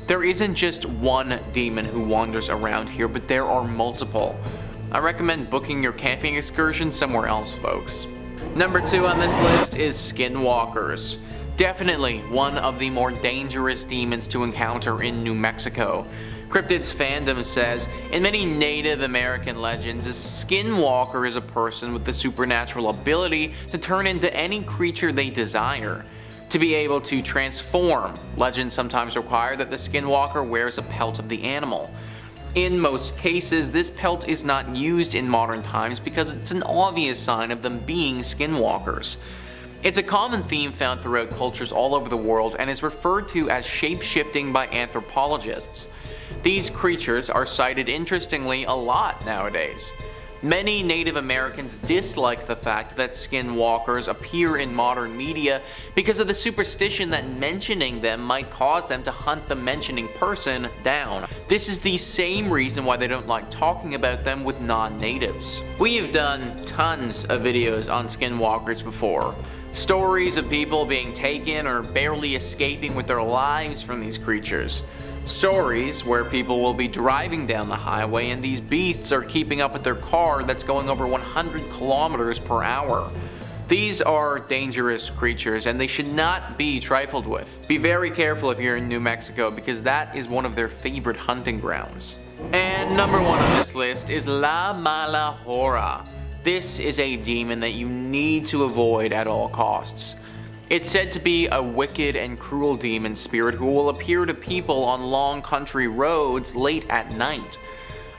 There isn't just one demon who wanders around here, but there are multiple. I recommend booking your camping excursion somewhere else, folks. Number 2 on this list is Skinwalkers. Definitely one of the more dangerous demons to encounter in New Mexico. Cryptids fandom says, in many Native American legends, a skinwalker is a person with the supernatural ability to turn into any creature they desire. To be able to transform, legends sometimes require that the skinwalker wears a pelt of the animal. In most cases, this pelt is not used in modern times because it's an obvious sign of them being skinwalkers. It's a common theme found throughout cultures all over the world and is referred to as shape-shifting by anthropologists. These creatures are cited interestingly a lot nowadays. Many Native Americans dislike the fact that skinwalkers appear in modern media because of the superstition that mentioning them might cause them to hunt the mentioning person down. This is the same reason why they don't like talking about them with non-natives. We have done tons of videos on skinwalkers before. Stories of people being taken or barely escaping with their lives from these creatures. Stories where people will be driving down the highway and these beasts are keeping up with their car that's going over 100 kilometers per hour. These are dangerous creatures and they should not be trifled with. Be very careful if you're in New Mexico because that is one of their favorite hunting grounds. And number 1 on this list is La Mala Hora. This is a demon that you need to avoid at all costs. It's said to be a wicked and cruel demon spirit who will appear to people on long country roads late at night.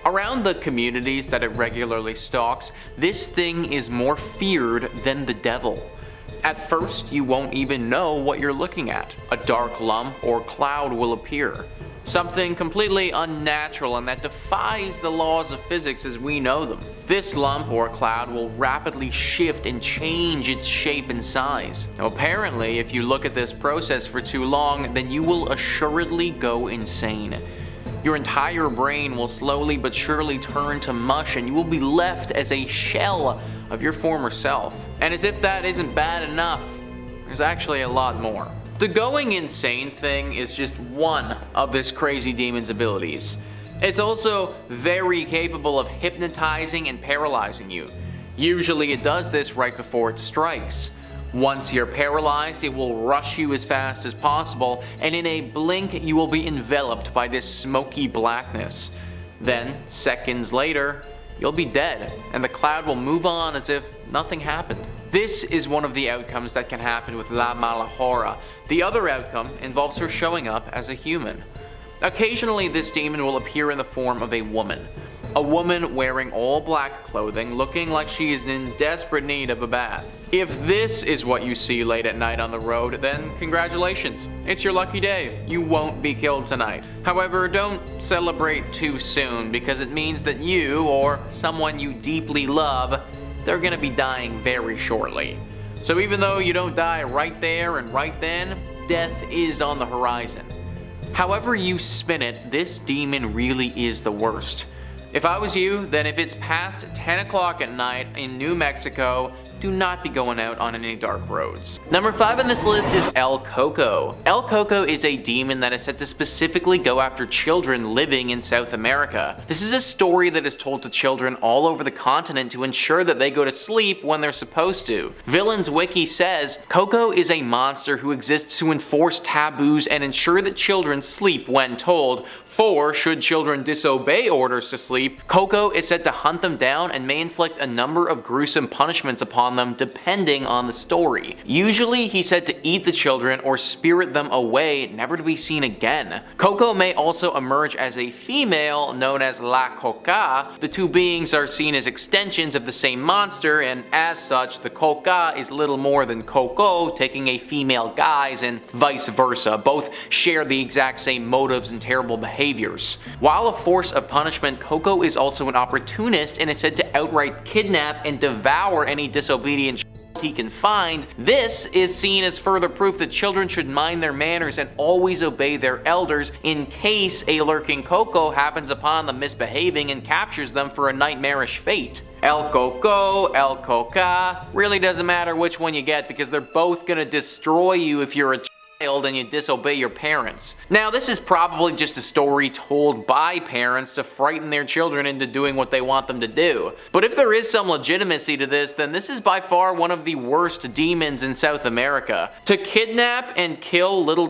Around the communities that it regularly stalks, this thing is more feared than the devil. At first, you won't even know what you're looking at. A dark lump or cloud will appear. Something completely unnatural and that defies the laws of physics as we know them. This lump or cloud will rapidly shift and change its shape and size. Now, apparently, if you look at this process for too long, then you will assuredly go insane. Your entire brain will slowly but surely turn to mush, and you will be left as a shell of your former self. And as if that isn't bad enough, there's actually a lot more. The going insane thing is just one of this crazy demon's abilities. It's also very capable of hypnotizing and paralyzing you. Usually it does this right before it strikes. Once you're paralyzed, it will rush you as fast as possible, and in a blink you will be enveloped by this smoky blackness. Then, seconds later, you'll be dead, and the cloud will move on as if nothing happened. This is one of the outcomes that can happen with La Malahora. The other outcome involves her showing up as a human. Occasionally, this demon will appear in the form of a woman. A woman wearing all black clothing, looking like she is in desperate need of a bath. If this is what you see late at night on the road, then congratulations. It's your lucky day. You won't be killed tonight. However, don't celebrate too soon, because it means that you, or someone you deeply love, they're gonna be dying very shortly. So even though you don't die right there and right then, death is on the horizon. However you spin it, this demon really is the worst. If I was you, then if it's past 10 o'clock at night in New Mexico, do not be going out on any dark roads. Number 5 on this list is El Coco. El Coco is a demon that is said to specifically go after children living in South America. This is a story that is told to children all over the continent to ensure that they go to sleep when they're supposed to. Villains Wiki says, Coco is a monster who exists to enforce taboos and ensure that children sleep when told. For, should children disobey orders to sleep, Coco is said to hunt them down and may inflict a number of gruesome punishments upon them depending on the story. Usually he's said to eat the children or spirit them away, never to be seen again. Coco may also emerge as a female known as La Coca. The two beings are seen as extensions of the same monster, and as such, the Coca is little more than Coco, taking a female guise, and vice versa. Both share the exact same motives and terrible behaviors. While a force of punishment, Coco is also an opportunist and is said to outright kidnap and devour any disobedient he can find. This is seen as further proof that children should mind their manners and always obey their elders in case a lurking Coco happens upon them misbehaving and captures them for a nightmarish fate. El Coco, El Coca, really doesn't matter which one you get because they're both gonna destroy you if you're a and you disobey your parents. Now, this is probably just a story told by parents to frighten their children into doing what they want them to do. But if there is some legitimacy to this, then this is by far one of the worst demons in South America. To kidnap and kill little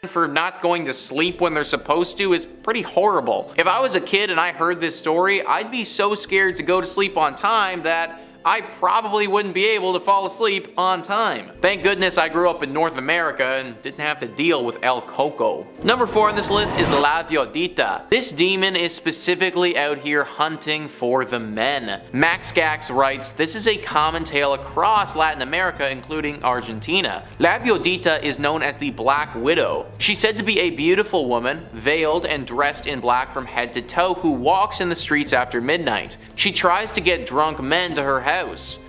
for not going to sleep when they're supposed to is pretty horrible. If I was a kid and I heard this story, I'd be so scared to go to sleep on time that I probably wouldn't be able to fall asleep on time. Thank goodness I grew up in North America and didn't have to deal with El Coco. Number 4 on this list is La Viudita. This demon is specifically out here hunting for the men. Max Gax writes, this is a common tale across Latin America, including Argentina. La Viudita is known as the Black Widow. She's said to be a beautiful woman, veiled and dressed in black from head to toe, who walks in the streets after midnight. She tries to get drunk men to her house.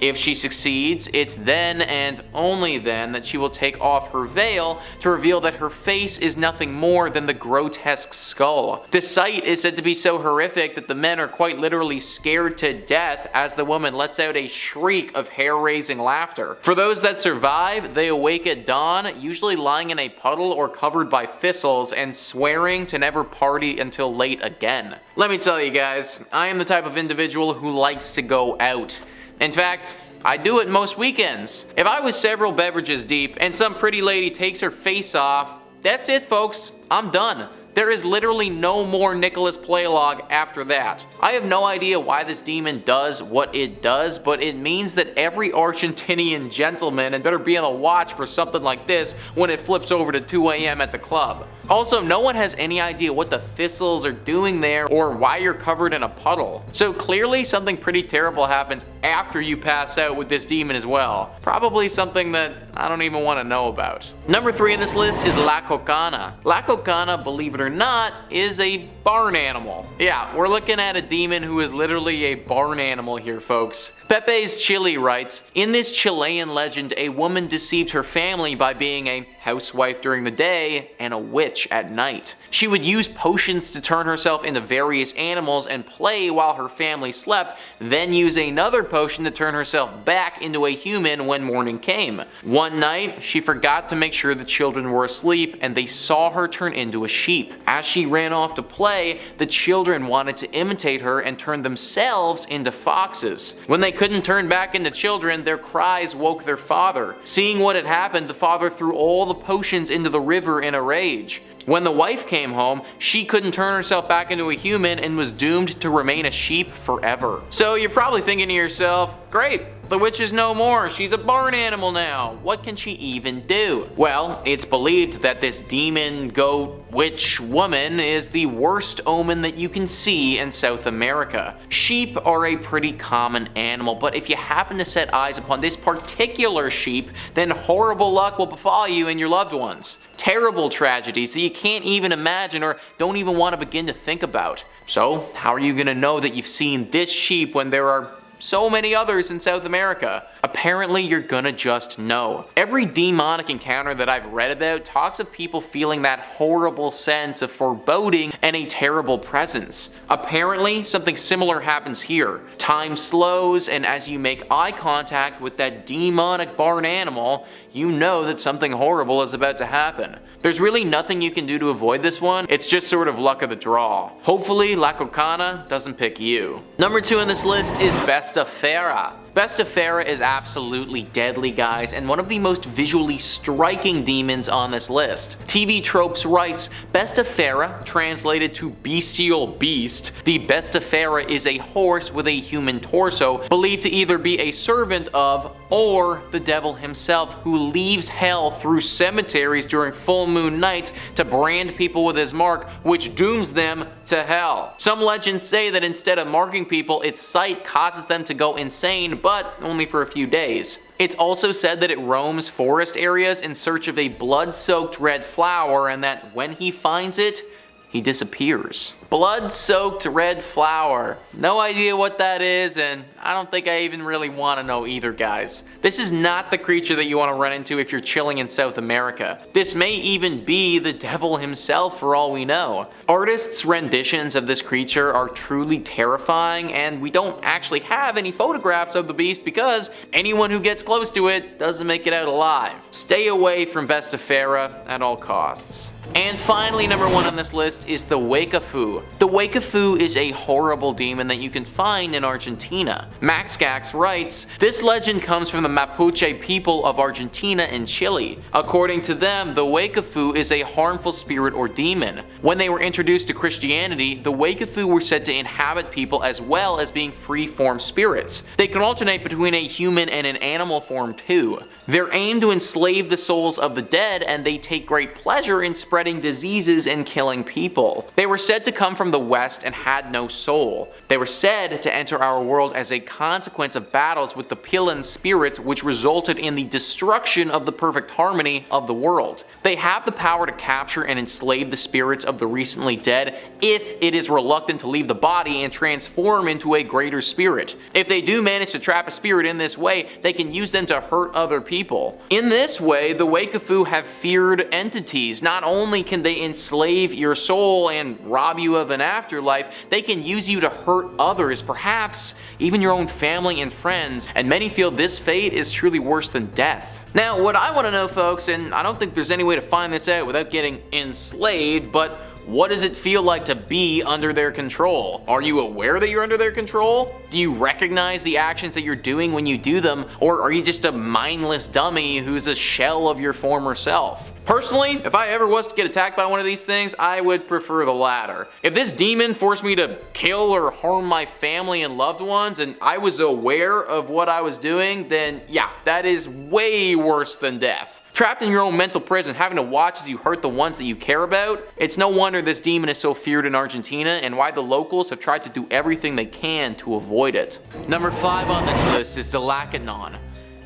If she succeeds, it's then and only then that she will take off her veil to reveal that her face is nothing more than the grotesque skull. The sight is said to be so horrific that the men are quite literally scared to death as the woman lets out a shriek of hair-raising laughter. For those that survive, they awake at dawn, usually lying in a puddle or covered by thistles and swearing to never party until late again. Let me tell you guys, I am the type of individual who likes to go out. In fact, I do it most weekends. If I was several beverages deep and some pretty lady takes her face off, that's it folks, I'm done. There is literally no more Nicholas Playlog after that. I have no idea why this demon does what it does, but it means that every Argentinian gentleman had better be on the watch for something like this when it flips over to 2 AM at the club. Also, no one has any idea what the thistles are doing there or why you're covered in a puddle. So clearly something pretty terrible happens after you pass out with this demon as well. Probably something that I don't even want to know about. Number 3 on this list is La Cocana. La Cocana, believe it or not, is a barn animal. Yeah, we're looking at a demon who is literally a barn animal here, folks. Pepe's Chile writes, in this Chilean legend, a woman deceived her family by being a housewife during the day and a witch at night. She would use potions to turn herself into various animals and play while her family slept, then use another potion to turn herself back into a human when morning came. One night, she forgot to make sure the children were asleep and they saw her turn into a sheep. As she ran off to play, the children wanted to imitate her and turn themselves into foxes. When they couldn't turn back into children, their cries woke their father. Seeing what had happened, the father threw all the potions into the river in a rage. When the wife came home, she couldn't turn herself back into a human and was doomed to remain a sheep forever. So you're probably thinking to yourself, great, the witch is no more, she's a barn animal now, what can she even do? Well, it's believed that this demon, goat, witch woman is the worst omen that you can see in South America. Sheep are a pretty common animal, but if you happen to set eyes upon this particular sheep, then horrible luck will befall you and your loved ones. Terrible tragedies that you can't even imagine or don't even want to begin to think about. So, how are you going to know that you've seen this sheep when there are so many others in South America? Apparently, you're gonna just know. Every demonic encounter that I've read about talks of people feeling that horrible sense of foreboding and a terrible presence. Apparently, something similar happens here. Time slows, and as you make eye contact with that demonic barn animal, you know that something horrible is about to happen. There's really nothing you can do to avoid this one, it's just sort of luck of the draw. Hopefully, La Cocana doesn't pick you. Number 2 on this list is Bestafera. Bestafera is absolutely deadly, guys, and one of the most visually striking demons on this list. TV Tropes writes, Bestafera, translated to bestial beast, the Bestafera is a horse with a human torso, believed to either be a servant of or the devil himself, who leaves hell through cemeteries during full moon nights to brand people with his mark, which dooms them to hell. Some legends say that instead of marking people, its sight causes them to go insane, but only for a few days. It's also said that it roams forest areas in search of a blood-soaked red flower, and that when he finds it, he disappears. Blood-soaked red flower. No idea what that is, and I don't think I even really want to know either, guys. This is not the creature that you want to run into if you're chilling in South America. This may even be the devil himself for all we know. Artists' renditions of this creature are truly terrifying, and we don't actually have any photographs of the beast because anyone who gets close to it doesn't make it out alive. Stay away from Bestafera at all costs. And finally, number 1 on this list is the Wakafu. The Wakafu is a horrible demon that you can find in Argentina. Maxgax writes, this legend comes from the Mapuche people of Argentina and Chile. According to them, the Wakafu is a harmful spirit or demon. When they were introduced to Christianity, the Wakafu were said to inhabit people as well as being free-form spirits. They can alternate between a human and an animal form too. They're aimed to enslave the souls of the dead, and they take great pleasure in spreading diseases and killing people. They were said to come from the west and had no soul. They were said to enter our world as a consequence of battles with the Pilan spirits, which resulted in the destruction of the perfect harmony of the world. They have the power to capture and enslave the spirits of the recently dead if it is reluctant to leave the body and transform into a greater spirit. If they do manage to trap a spirit in this way, they can use them to hurt other people. In this way, the Wakafu have feared entities. Not only can they enslave your soul and rob you of an afterlife, they can use you to hurt others, perhaps even your own family and friends, and many feel this fate is truly worse than death. Now, what I want to know, folks, and I don't think there's any way to find this out without getting enslaved, but what does it feel like to be under their control? Are you aware that you're under their control? Do you recognize the actions that you're doing when you do them, or are you just a mindless dummy who's a shell of your former self? Personally, if I ever was to get attacked by one of these things, I would prefer the latter. If this demon forced me to kill or harm my family and loved ones, and I was aware of what I was doing, then yeah, that is way worse than death. Trapped in your own mental prison, having to watch as you hurt the ones that you care about, it's no wonder this demon is so feared in Argentina and why the locals have tried to do everything they can to avoid it. Number 5 on this list is the Lacanon.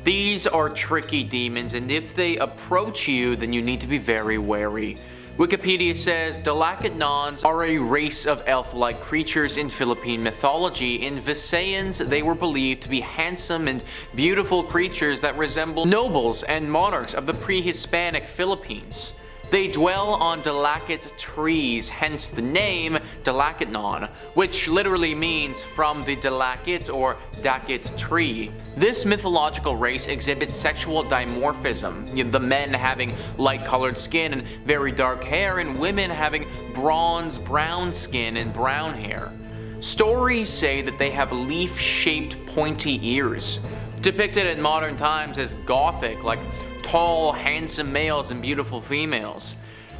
These are tricky demons, and if they approach you, then you need to be very wary. Wikipedia says Dalakitnons are a race of elf-like creatures in Philippine mythology. In Visayans, they were believed to be handsome and beautiful creatures that resemble nobles and monarchs of the pre-Hispanic Philippines. They dwell on Dalakit trees, hence the name Dalakitnon, which literally means from the Dalakit or Dakit tree. This mythological race exhibits sexual dimorphism, the men having light-colored skin and very dark hair, and women having bronze-brown skin and brown hair. Stories say that they have leaf-shaped pointy ears, depicted in modern times as gothic, like tall, handsome males and beautiful females.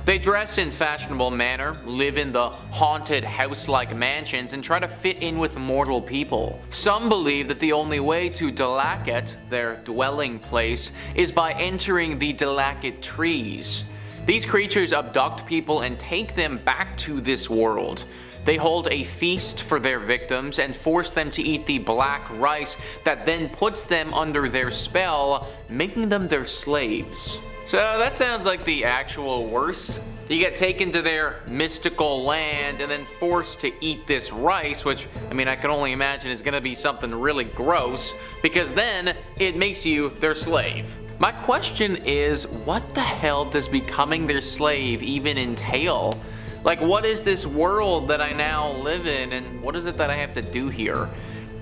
They dress in fashionable manner, live in the haunted house-like mansions, and try to fit in with mortal people. Some believe that the only way to Dalakit, their dwelling place, is by entering the Dalakit trees. These creatures abduct people and take them back to this world. They hold a feast for their victims and force them to eat the black rice that then puts them under their spell, making them their slaves. So that sounds like the actual worst. You get taken to their mystical land and then forced to eat this rice, which, I mean, I can only imagine is gonna be something really gross, because then it makes you their slave. My question is, what the hell does becoming their slave even entail? Like, what is this world that I now live in, and what is it that I have to do here?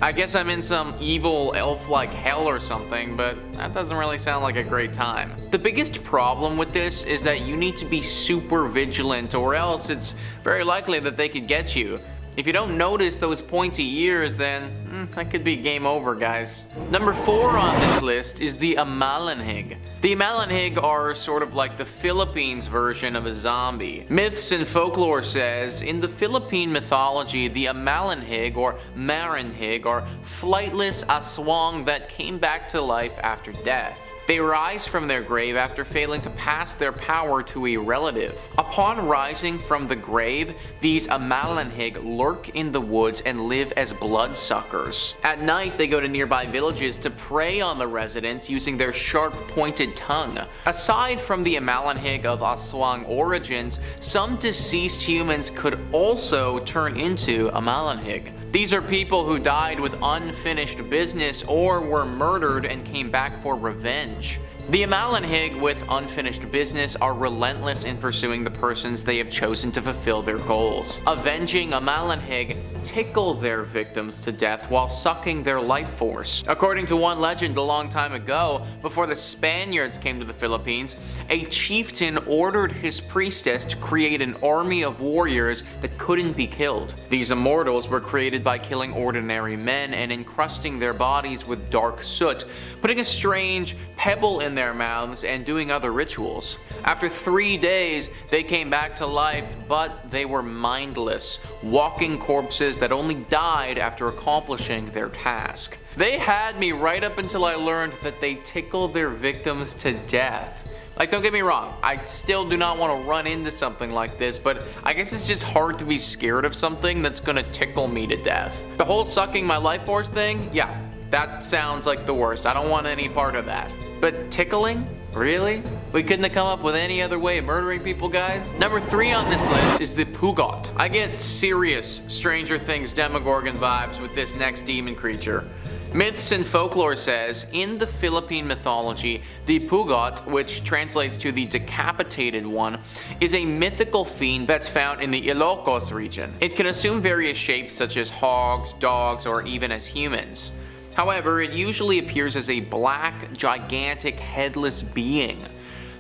I guess I'm in some evil elf-like hell or something, but that doesn't really sound like a great time. The biggest problem with this is that you need to be super vigilant, or else it's very likely that they could get you. If you don't notice those pointy ears, then that could be game over, guys. Number 4 on this list is the Amalanhig. The Amalanhig are sort of like the Philippines version of a zombie. Myths and folklore says, in the Philippine mythology, the Amalanhig or Maranhig are flightless aswang that came back to life after death. They rise from their grave after failing to pass their power to a relative. Upon rising from the grave, these Amalanhig lurk in the woods and live as bloodsuckers. At night, they go to nearby villages to prey on the residents using their sharp, pointed tongue. Aside from the Amalanhig of Aswang origins, some deceased humans could also turn into Amalanhig. These are people who died with unfinished business or were murdered and came back for revenge. The Amalanhig with unfinished business are relentless in pursuing the persons they have chosen to fulfill their goals. Avenging Amalanhig tickle their victims to death while sucking their life force. According to one legend a long time ago, before the Spaniards came to the Philippines, a chieftain ordered his priestess to create an army of warriors that couldn't be killed. These immortals were created by killing ordinary men and encrusting their bodies with dark soot, putting a strange pebble in their mouths and doing other rituals. After 3 days, they came back to life, but they were mindless, walking corpses that only died after accomplishing their task. They had me right up until I learned that they tickle their victims to death. Like, don't get me wrong, I still do not want to run into something like this, but I guess it's just hard to be scared of something that's gonna tickle me to death. The whole sucking my life force thing, yeah, that sounds like the worst. I don't want any part of that. But tickling? Really? We couldn't have come up with any other way of murdering people, guys? Number 3 on this list is the Pugot. I get serious Stranger Things Demogorgon vibes with this next demon creature. Myths and folklore says, in the Philippine mythology, the Pugot, which translates to the decapitated one, is a mythical fiend that's found in the Ilocos region. It can assume various shapes such as hogs, dogs, or even as humans. However, it usually appears as a black, gigantic, headless being.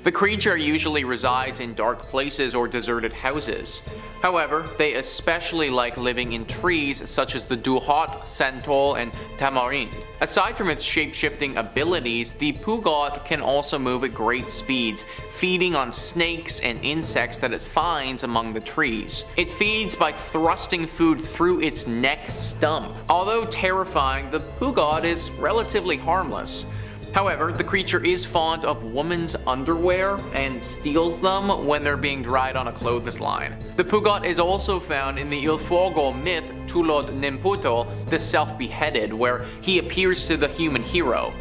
The creature usually resides in dark places or deserted houses. However, they especially like living in trees such as the duhot, santol, and tamarind. Aside from its shape-shifting abilities, the Pugot can also move at great speeds, feeding on snakes and insects that it finds among the trees. It feeds by thrusting food through its neck stump. Although terrifying, the Pugot is relatively harmless. However, the creature is fond of women's underwear and steals them when they're being dried on a clothesline. The Pugot is also found in the Ilfogo myth Tulod Nimputo, the self-beheaded, where he appears to the human hero.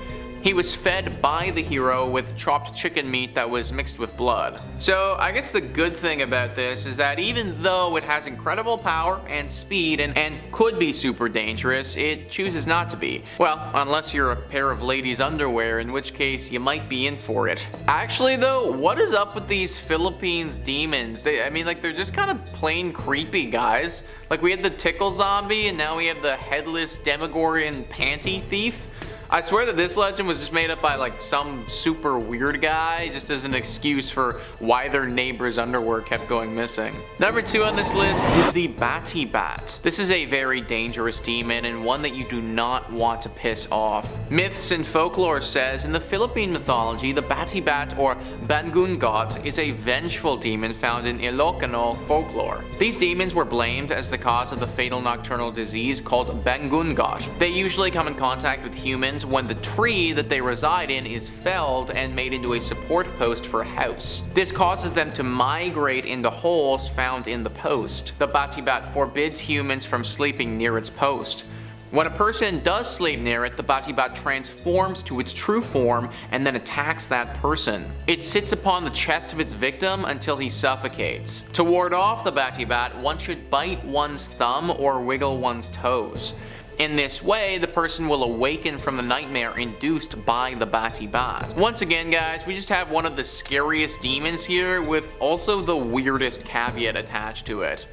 He was fed by the hero with chopped chicken meat that was mixed with blood. So I guess the good thing about this is that even though it has incredible power and speed and could be super dangerous, it chooses not to be. Well, unless you're a pair of ladies' underwear, in which case you might be in for it. Actually though, what is up with these Philippines demons? They're just kind of plain creepy, guys. Like, we had the tickle zombie and now we have the headless Demogorgon panty thief. I swear that this legend was just made up by like some super weird guy just as an excuse for why their neighbor's underwear kept going missing. Number 2 on this list is the Batty Bat. This is a very dangerous demon and one that you do not want to piss off. Myths and folklore says in the Philippine mythology, the Batty Bat or Bangungot is a vengeful demon found in Ilocano folklore. These demons were blamed as the cause of the fatal nocturnal disease called Bangungot. They usually come in contact with humans when the tree that they reside in is felled and made into a support post for a house. This causes them to migrate into holes found in the post. The Batty Bat forbids humans from sleeping near its post. When a person does sleep near it, the Batty Bat transforms to its true form and then attacks that person. It sits upon the chest of its victim until he suffocates. To ward off the Batty Bat, one should bite one's thumb or wiggle one's toes. In this way, the person will awaken from the nightmare induced by the Batty Bat. Once again, guys, we just have one of the scariest demons here with also the weirdest caveat attached to it.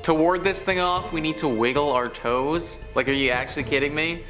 To ward this thing off, we need to wiggle our toes? Like, are you actually kidding me?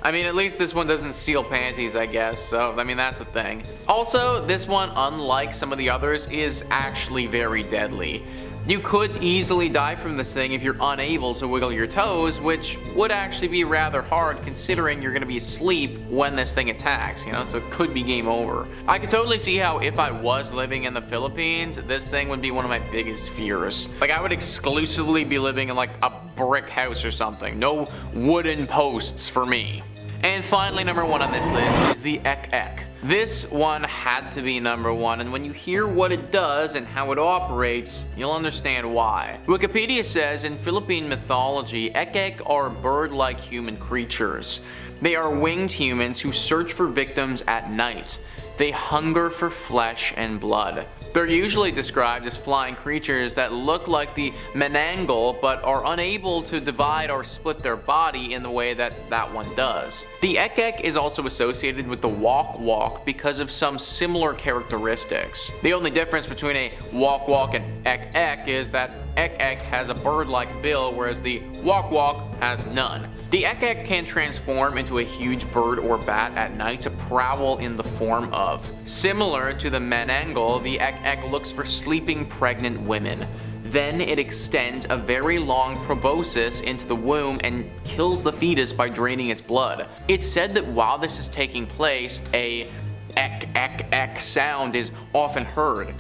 I mean, at least this one doesn't steal panties, I guess, so, that's a thing. Also, this one, unlike some of the others, is actually very deadly. You could easily die from this thing if you're unable to wiggle your toes, which would actually be rather hard considering you're going to be asleep when this thing attacks, so it could be game over. I could totally see how if I was living in the Philippines, this thing would be one of my biggest fears. Like, I would exclusively be living in like a brick house or something. No wooden posts for me. And finally, number 1 on this list is the Ek. This one had to be number 1, and when you hear what it does and how it operates, you'll understand why. Wikipedia says in Philippine mythology, Ek are bird-like human creatures. They are winged humans who search for victims at night. They hunger for flesh and blood. They're usually described as flying creatures that look like the Menangle but are unable to divide or split their body in the way that one does. The Ek is also associated with the Walk because of some similar characteristics. The only difference between a Walk and Ek is that Ek has a bird-like bill whereas the Walk has none. The Ek can transform into a huge bird or bat at night to prowl in the form of. Similar to the Menangle, the Ek looks for sleeping pregnant women. Then it extends a very long proboscis into the womb and kills the fetus by draining its blood. It's said that while this is taking place, a Ek sound is often heard.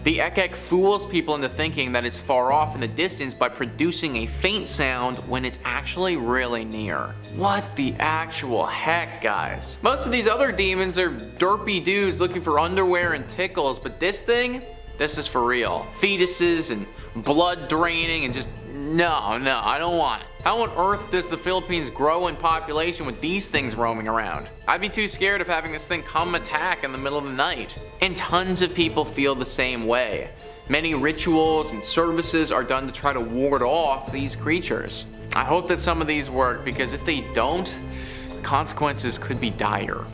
The Ek fools people into thinking that it's far off in the distance by producing a faint sound when it's actually really near. What the actual heck, guys? Most of these other demons are derpy dudes looking for underwear and tickles, but this thing? This is for real. Fetuses and blood draining and just no, I don't want it. How on earth does the Philippines grow in population with these things roaming around? I'd be too scared of having this thing come attack in the middle of the night. And tons of people feel the same way. Many rituals and services are done to try to ward off these creatures. I hope that some of these work because if they don't, the consequences could be dire.